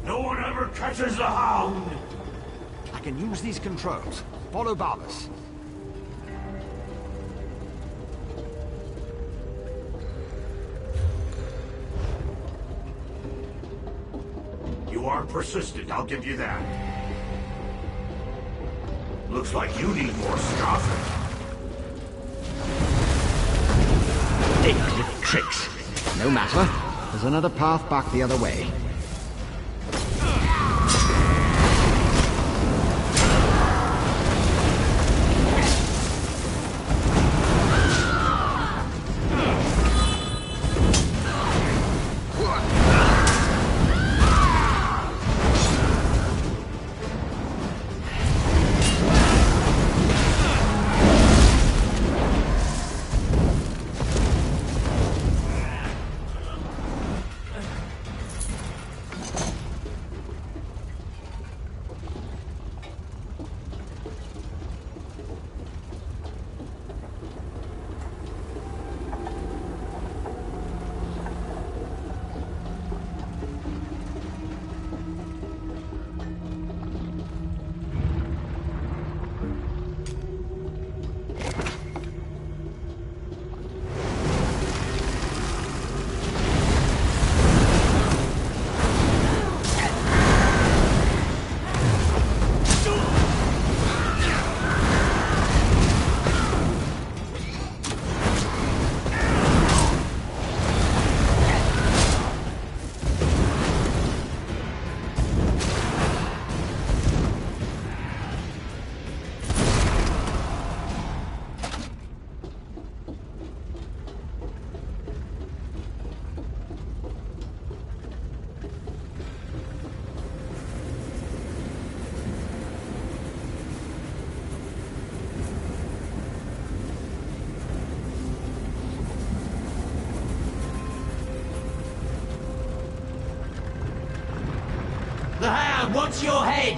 No one ever catches the Hound. I can use these controls. Follow Barbas. You are persistent, I'll give you that. Looks like you need more stuff. Dick with tricks. No matter. There's another path back the other way. The Hound wants your head!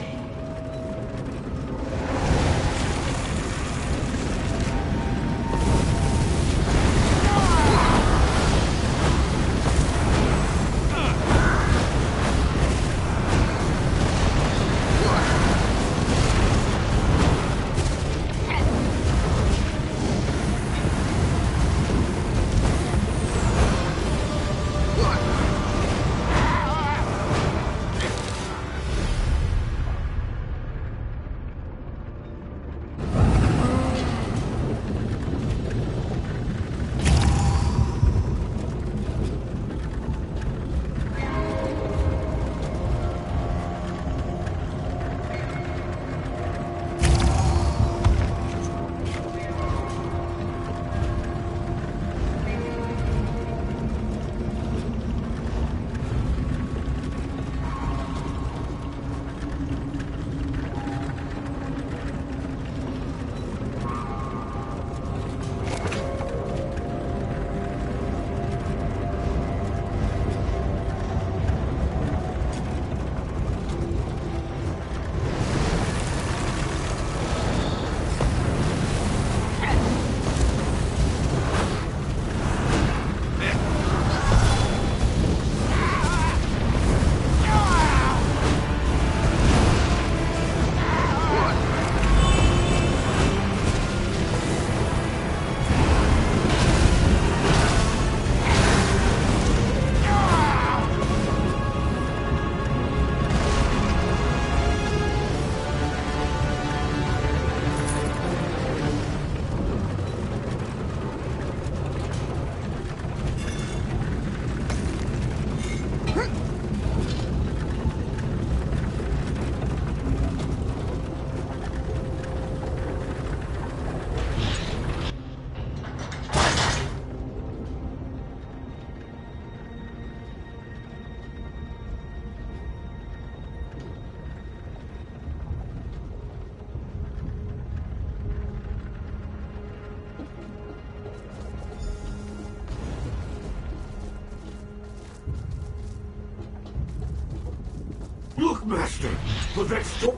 Look, Master! Vivek's store...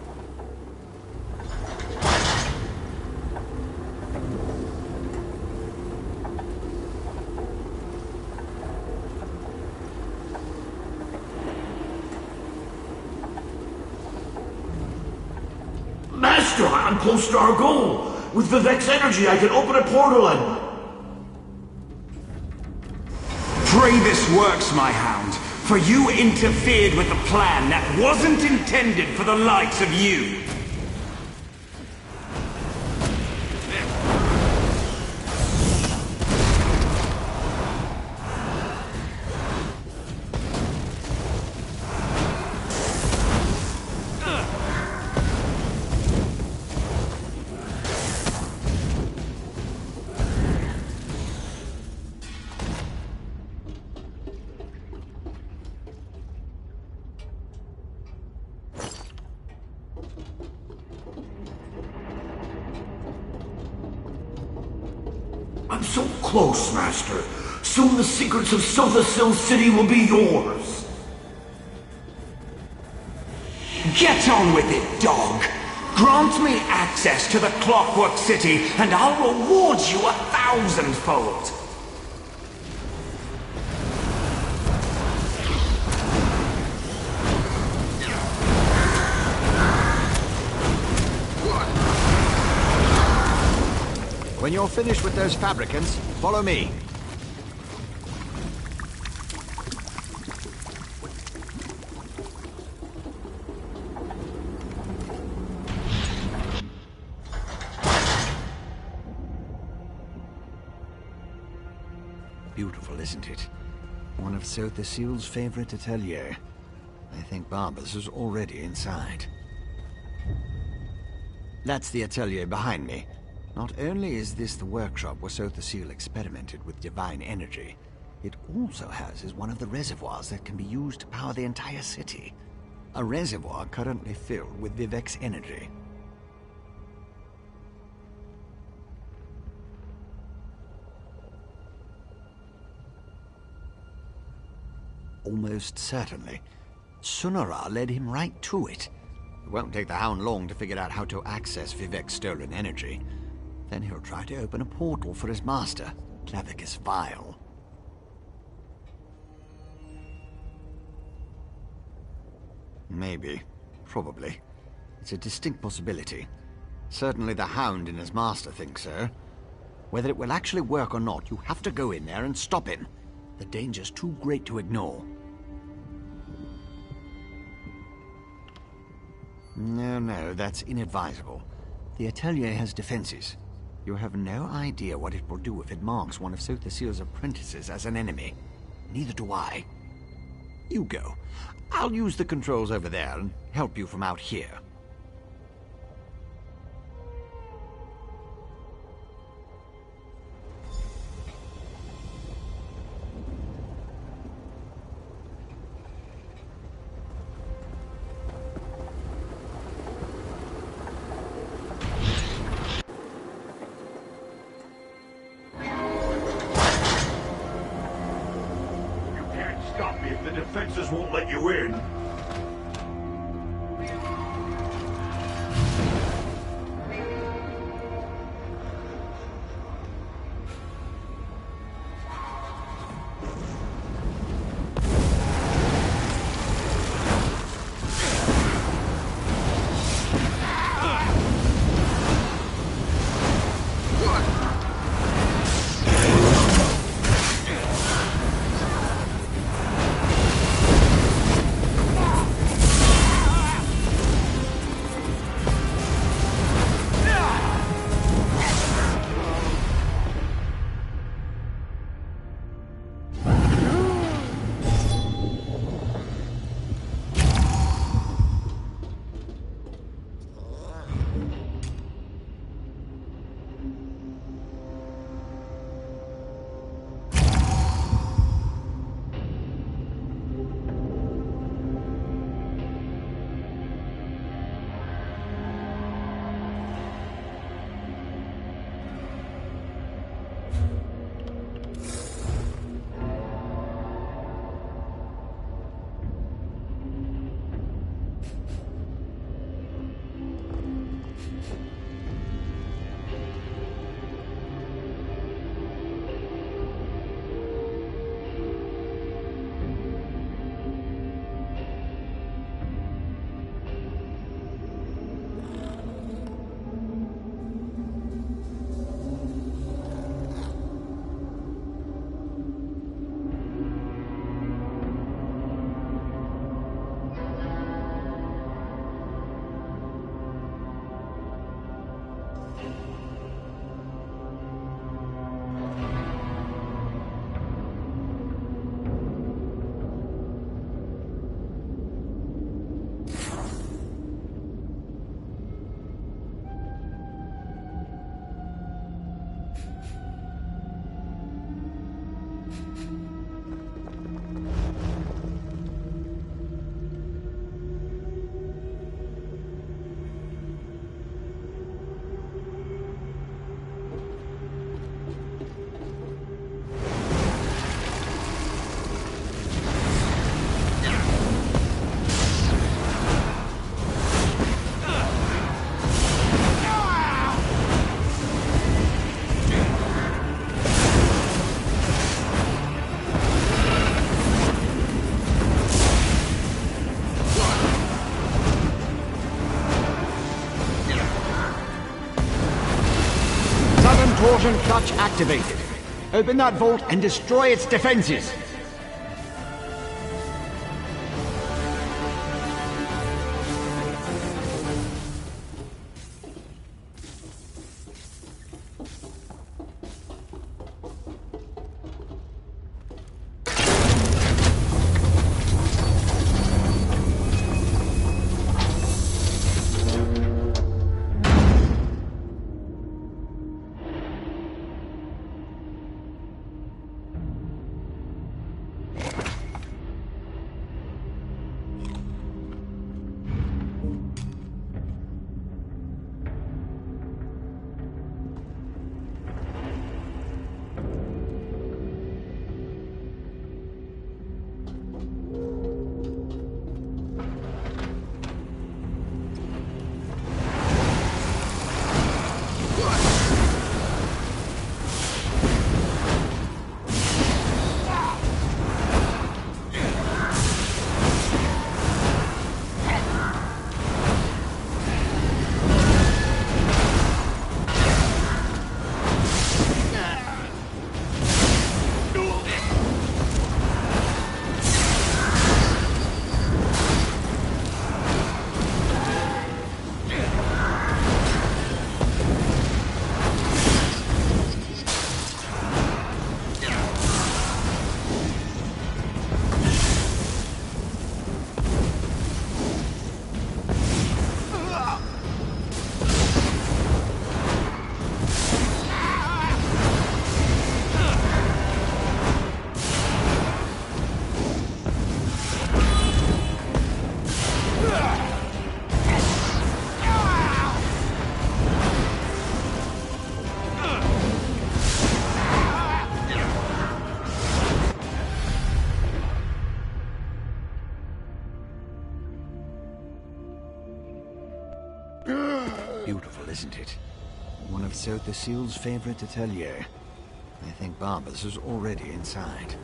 Master, I'm close to our goal! With Vivek's energy, I can open a portal and... Pray this works, my hound. For you interfered with a plan that wasn't intended for the likes of you. I'm so close, Master. Soon the secrets of Sothasil City will be yours. Get on with it, dog! Grant me access to the Clockwork City, and I'll reward you 1,000-fold! When you're finished with those fabricants, follow me. Beautiful, isn't it? One of Sothasil's favorite atelier. I think Barber's is already inside. That's the atelier behind me. Not only is this the workshop where Sothasil experimented with divine energy, it also houses one of the reservoirs that can be used to power the entire city. A reservoir currently filled with Vivek's energy. Almost certainly. Sunara led him right to it. It won't take the Hound long to figure out how to access Vivek's stolen energy. Then he'll try to open a portal for his master, Clavicus Vile. Maybe. Probably. It's a distinct possibility. Certainly the Hound and his master think so. Whether it will actually work or not, you have to go in there and stop him. The danger's too great to ignore. No, that's inadvisable. The atelier has defenses. You have no idea what it will do if it marks one of Sothasil's apprentices as an enemy. Neither do I. You go. I'll use the controls over there and help you from out here. Defenses won't let you in. Torsion clutch activated. Open that vault and destroy its defenses. Beautiful, isn't it? One of Sotha the Seal's favorite atelier. I think Barbers is already inside.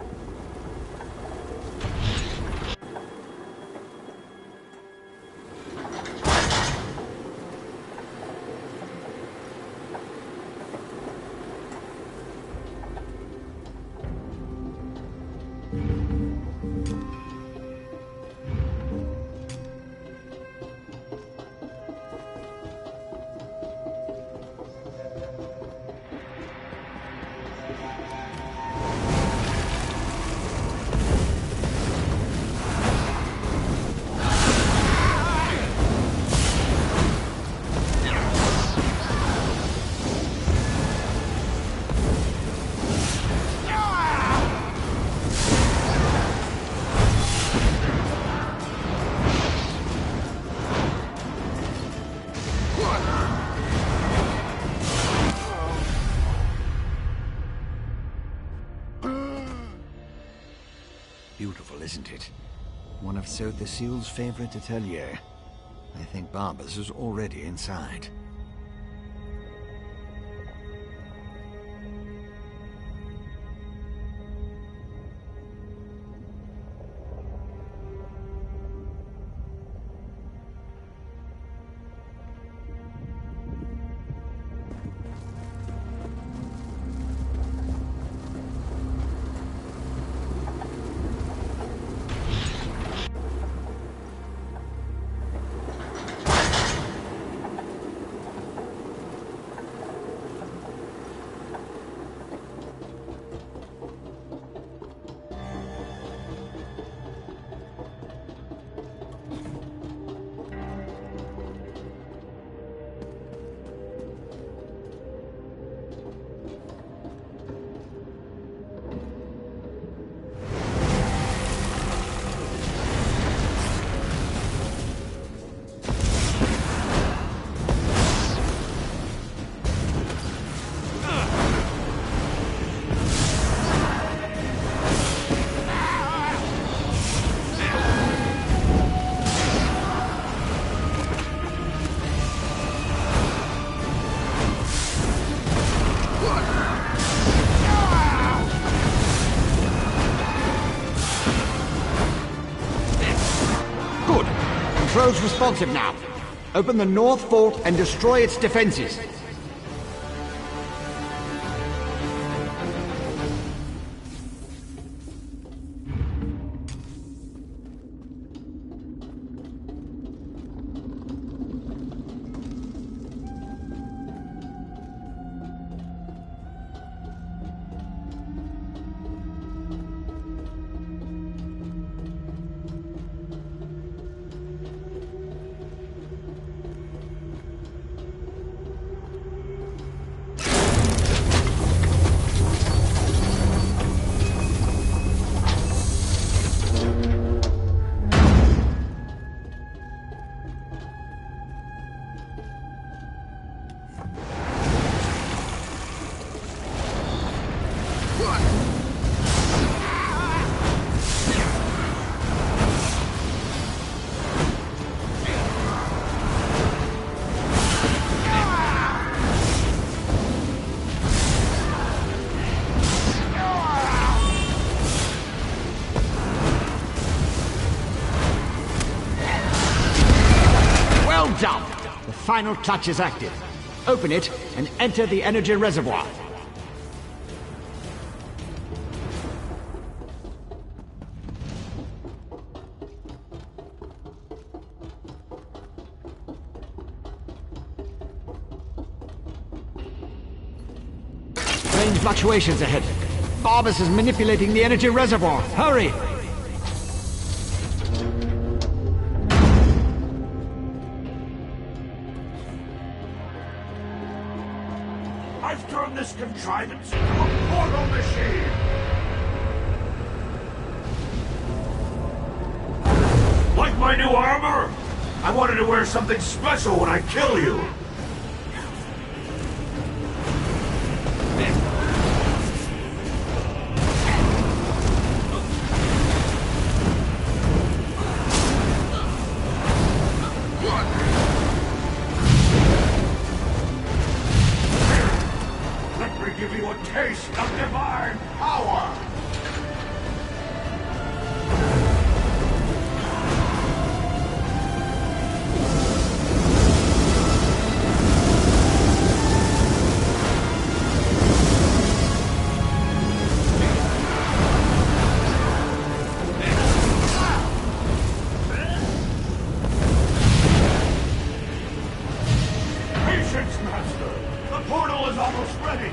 Beautiful, isn't it? One of Sotha the Seal's favorite atelier. I think Barbers is already inside. Control's responsive now. Open the north vault and destroy its defenses. final clutch is active. Open it and enter the energy reservoir. Strange fluctuations ahead. Barbas is manipulating the energy reservoir. Hurry! I've turned this contrivance into a portal machine! Like my new armor? I wanted to wear something special when I kill you! Give you a taste of divine power! Patience, Master! The portal is almost ready!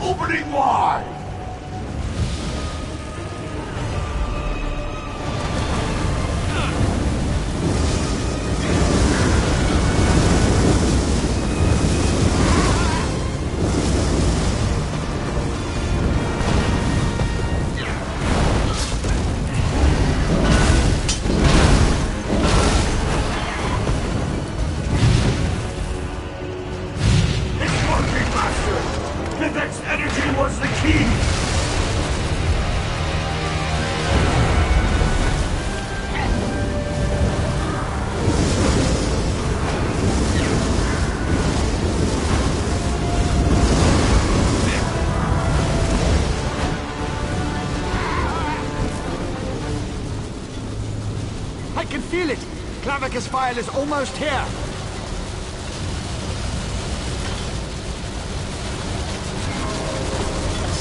Opening wide! It's working, Master! Vivek's energy was the key! I can feel it! Clavicus file is almost here!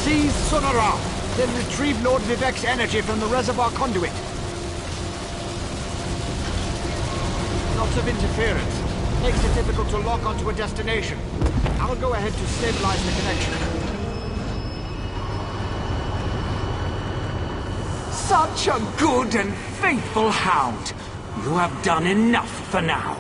Seize Sonora, then retrieve Lord Vivek's energy from the reservoir conduit. Lots of interference. Makes it difficult to lock onto a destination. I'll go ahead to stabilize the connection. Such a good and faithful hound. You have done enough for now.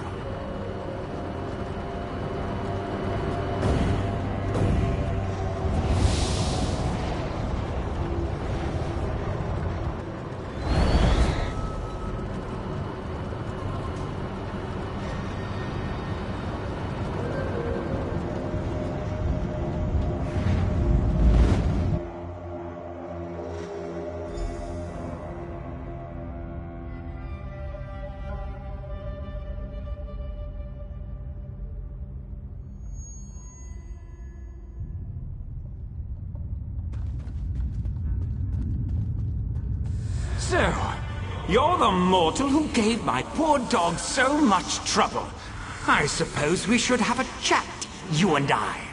So, you're the mortal who gave my poor dog so much trouble. I suppose we should have a chat, you and I.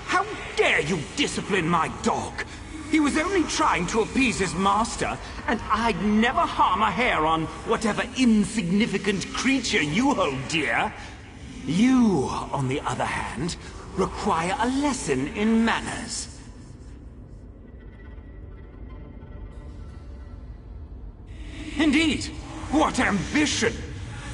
How dare you discipline my dog? He was only trying to appease his master, and I'd never harm a hair on whatever insignificant creature you hold dear. You, on the other hand, require a lesson in manners. Indeed, what ambition!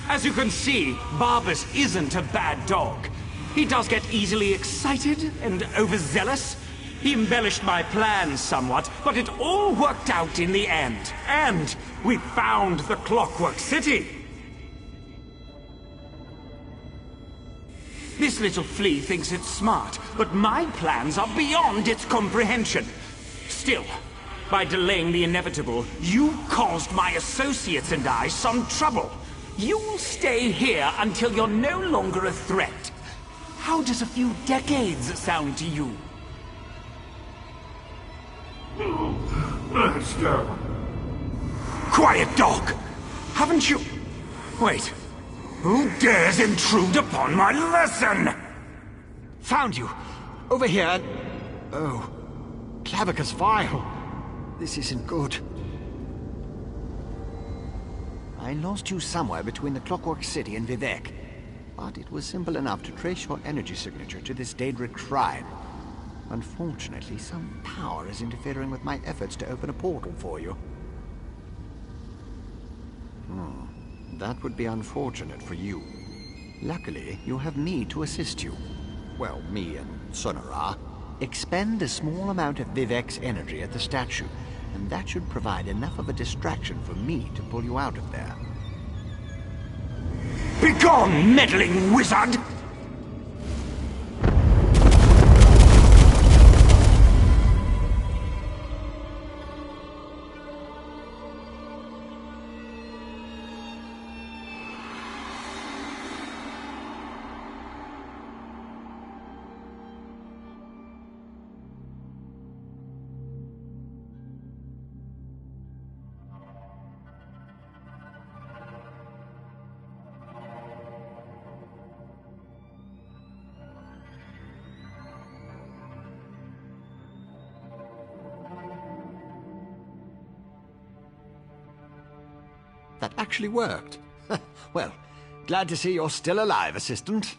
As you can see, Barbas isn't a bad dog. He does get easily excited and overzealous. He embellished my plans somewhat, but it all worked out in the end. And we found the Clockwork City. This little flea thinks it's smart, but my plans are beyond its comprehension. Still, by delaying the inevitable, you caused my associates and I some trouble. You'll stay here until you're no longer a threat. How does a few decades sound to you? Master! Quiet, dog! Haven't you... Wait. Who dares intrude upon my lesson? Found you! Over here! Oh. Clavicus Vile! This isn't good. I lost you somewhere between the Clockwork City and Vivec. But it was simple enough to trace your energy signature to this Daedric shrine. Unfortunately, some power is interfering with my efforts to open a portal for you. That would be unfortunate for you. Luckily, you have me to assist you. Well, me and Sonara. Expend a small amount of Vivec's energy at the statue, and that should provide enough of a distraction for me to pull you out of there. Begone, meddling wizard! That actually worked. Well, glad to see you're still alive, Assistant.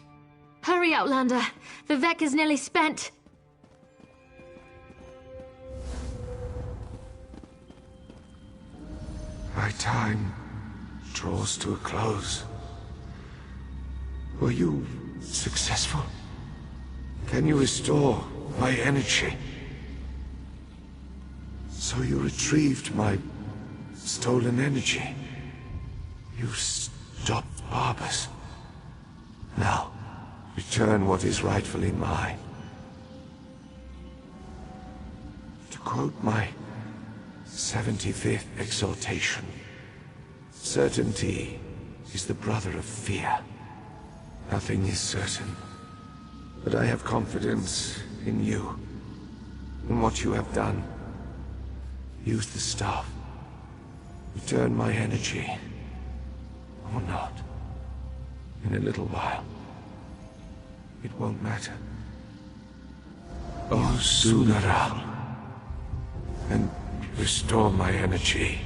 Hurry, Outlander. Vivec is nearly spent. My time draws to a close. Were you successful? Can you restore my energy? So you retrieved my stolen energy. You stopped Barbas. Now, return what is rightfully mine. To quote my 75th exhortation, certainty is the brother of fear. Nothing is certain, but I have confidence in you, in what you have done. Use the staff. Return my energy. Or not. In a little while. It won't matter. Oh, Sunara. And restore my energy.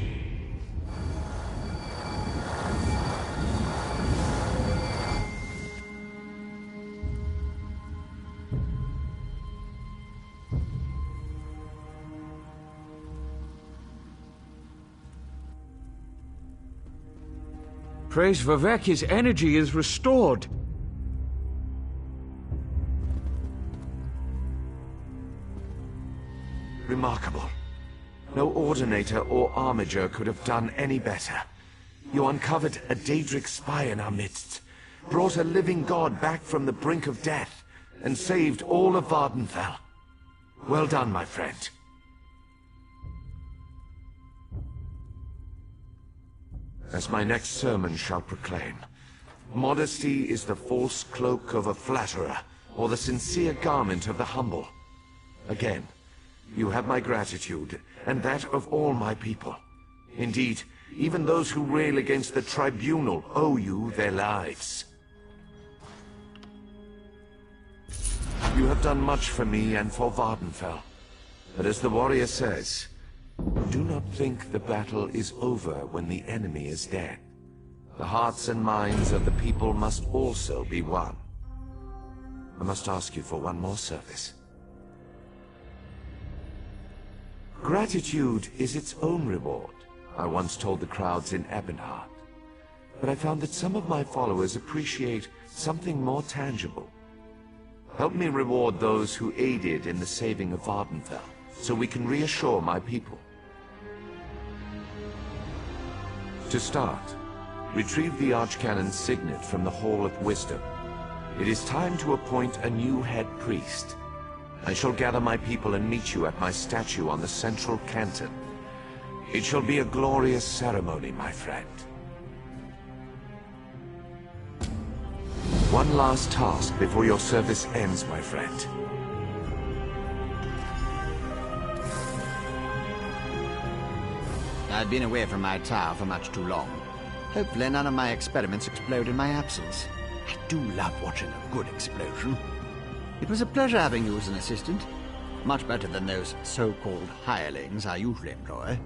Praise Vivec, his energy is restored. Remarkable. No Ordinator or Armiger could have done any better. You uncovered a Daedric spy in our midst, brought a living god back from the brink of death, and saved all of Vardenfell. Well done, my friend. As my next sermon shall proclaim, modesty is the false cloak of a flatterer, or the sincere garment of the humble. Again, you have my gratitude, and that of all my people. Indeed, even those who rail against the tribunal owe you their lives. You have done much for me and for Vardenfell. But as the warrior says, do not think the battle is over when the enemy is dead. The hearts and minds of the people must also be won. I must ask you for one more service. Gratitude is its own reward, I once told the crowds in Ebonheart. But I found that some of my followers appreciate something more tangible. Help me reward those who aided in the saving of Vardenfell, so we can reassure my people. To start, retrieve the Archcannon's signet from the Hall of Wisdom. It is time to appoint a new head priest. I shall gather my people and meet you at my statue on the central canton. It shall be a glorious ceremony, my friend. One last task before your service ends, my friend. I've been away from my tower for much too long. Hopefully none of my experiments explode in my absence. I do love watching a good explosion. It was a pleasure having you as an assistant. Much better than those so-called hirelings I usually employ.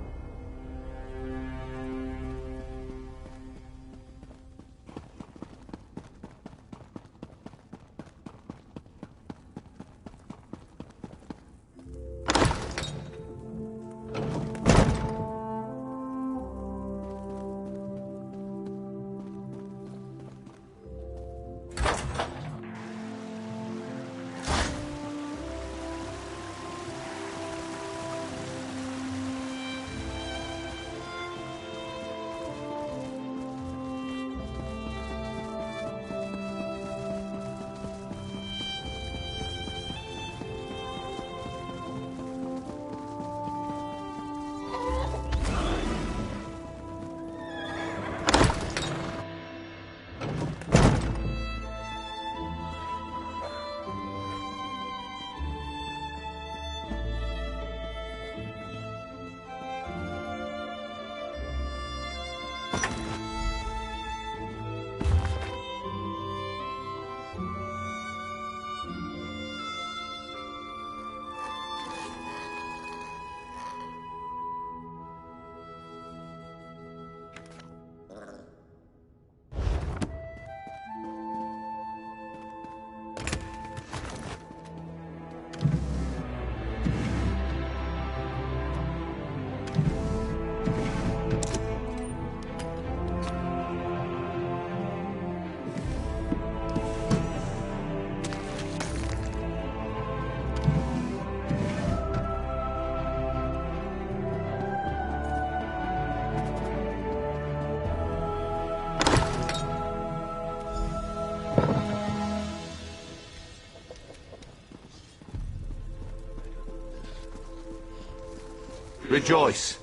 Rejoice.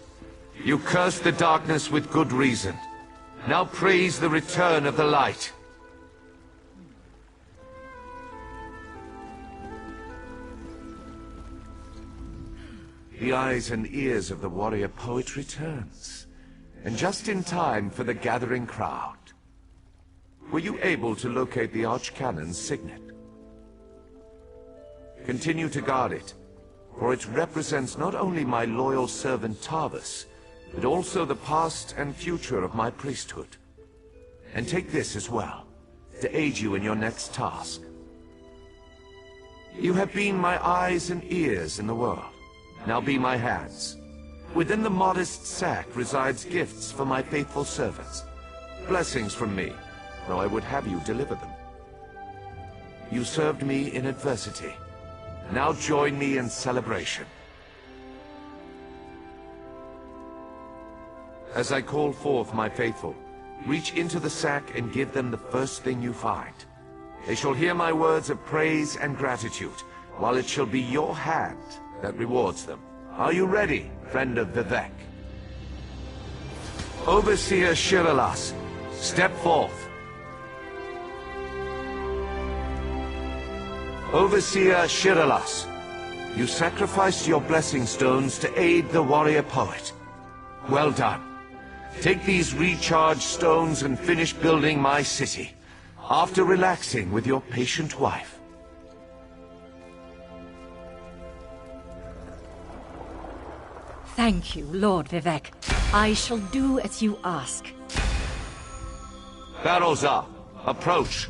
You cursed the darkness with good reason. Now praise the return of the light. The eyes and ears of the warrior poet returns, and just in time for the gathering crowd. Were you able to locate the Archcannon's signet? Continue to guard it, for it represents not only my loyal servant Tarvis, but also the past and future of my priesthood. And take this as well, to aid you in your next task. You have been my eyes and ears in the world. Now be my hands. Within the modest sack resides gifts for my faithful servants. Blessings from me, though I would have you deliver them. You served me in adversity. Now join me in celebration. As I call forth my faithful, reach into the sack and give them the first thing you find. They shall hear my words of praise and gratitude, while it shall be your hand that rewards them. Are you ready, friend of Vivek? Overseer Shiralas, step forth. Overseer Shiralas, you sacrificed your blessing stones to aid the warrior poet. Well done. Take these recharged stones and finish building my city, after relaxing with your patient wife. Thank you, Lord Vivek. I shall do as you ask. Barroza, approach.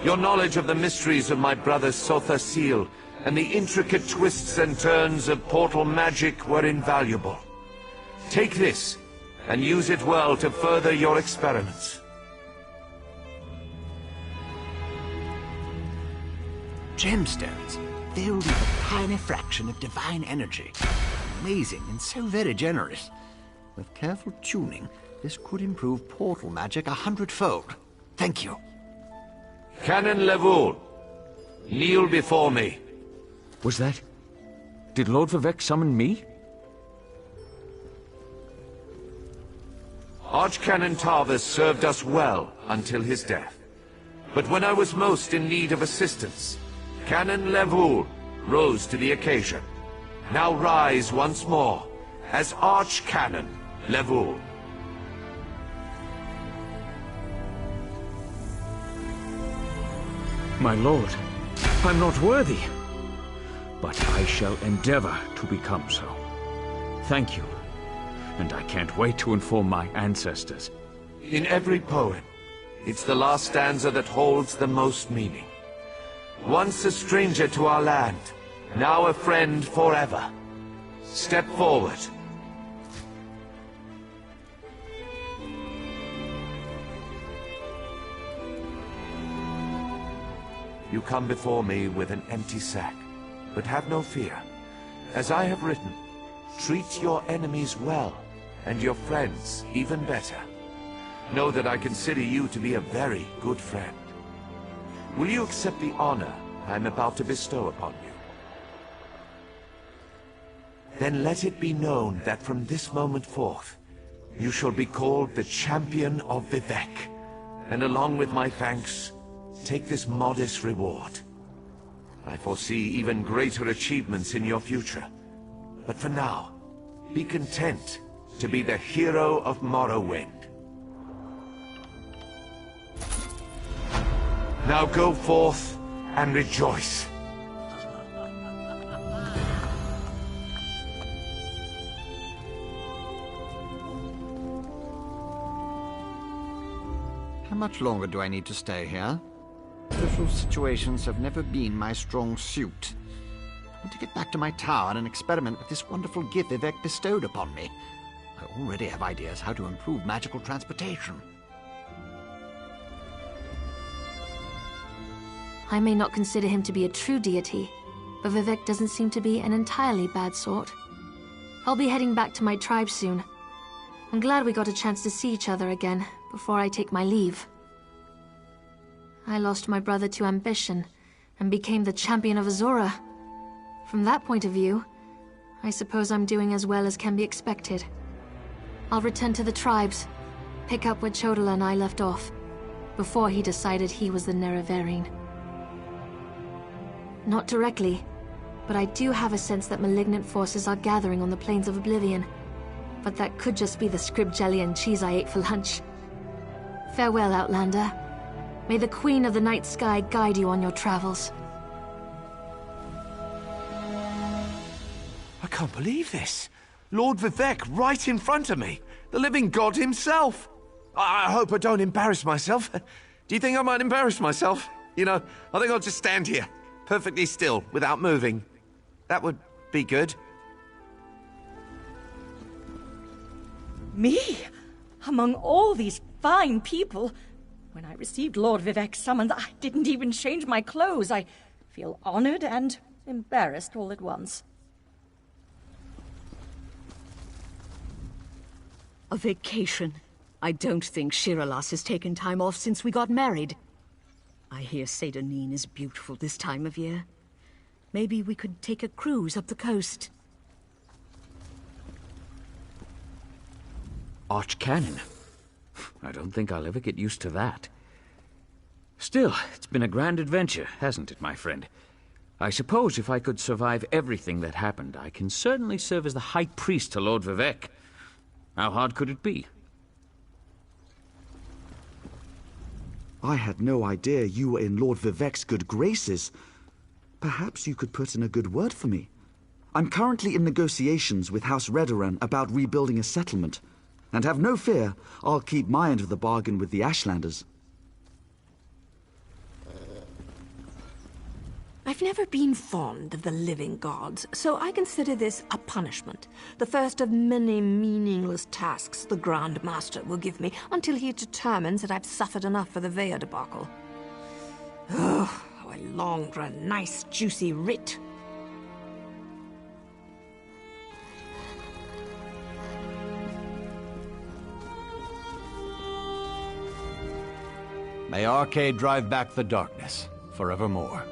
Your knowledge of the mysteries of my brother Sotha Seal and the intricate twists and turns of portal magic were invaluable. Take this, and use it well to further your experiments. Gemstones, filled with a tiny fraction of divine energy. Amazing and so very generous. With careful tuning, this could improve portal magic 100-fold. Thank you. Canon Levoul, kneel before me. Was that... Did Lord Vivek summon me? Archcanon Tarvis served us well until his death. But when I was most in need of assistance, Canon Levoul rose to the occasion. Now rise once more as Archcanon Levoul. My lord, I'm not worthy. But I shall endeavor to become so. Thank you. And I can't wait to inform my ancestors. In every poem, it's the last stanza that holds the most meaning. Once a stranger to our land, now a friend forever. Step forward. You come before me with an empty sack, but have no fear. As I have written, treat your enemies well, and your friends even better. Know that I consider you to be a very good friend. Will you accept the honor I'm about to bestow upon you? Then let it be known that from this moment forth, you shall be called the Champion of Vivek, and along with my thanks, take this modest reward. I foresee even greater achievements in your future. But for now, be content to be the hero of Morrowind. Now go forth and rejoice. How much longer do I need to stay here? Social situations have never been my strong suit. I need to get back to my tower and experiment with this wonderful gift Vivek bestowed upon me. I already have ideas how to improve magical transportation. I may not consider him to be a true deity, but Vivek doesn't seem to be an entirely bad sort. I'll be heading back to my tribe soon. I'm glad we got a chance to see each other again before I take my leave. I lost my brother to ambition and became the champion of Azora. From that point of view, I suppose I'm doing as well as can be expected. I'll return to the tribes, pick up where Chodala and I left off, before he decided he was the Nerevarine. Not directly, but I do have a sense that malignant forces are gathering on the plains of Oblivion. But that could just be the scrib jelly and cheese I ate for lunch. Farewell, Outlander. May the Queen of the Night Sky guide you on your travels. I can't believe this. Lord Vivek right in front of me. The living god himself. I hope I don't embarrass myself. Do you think I might embarrass myself? You know, I think I'll just stand here, perfectly still, without moving. That would be good. Me? Among all these fine people? When I received Lord Vivek's summons, I didn't even change my clothes. I feel honored and embarrassed all at once. A vacation. I don't think Shiralas has taken time off since we got married. I hear Seydanine is beautiful this time of year. Maybe we could take a cruise up the coast. Archcanon? I don't think I'll ever get used to that. Still, it's been a grand adventure, hasn't it, my friend? I suppose if I could survive everything that happened, I can certainly serve as the High Priest to Lord Vivek. How hard could it be? I had no idea you were in Lord Vivek's good graces. Perhaps you could put in a good word for me. I'm currently in negotiations with House Redoran about rebuilding a settlement. And have no fear, I'll keep my end of the bargain with the Ashlanders. I've never been fond of the living gods, so I consider this a punishment. The first of many meaningless tasks the Grand Master will give me until he determines that I've suffered enough for the Veya debacle. Ugh, how I long for a nice, juicy writ. May Arcade drive back the darkness forevermore.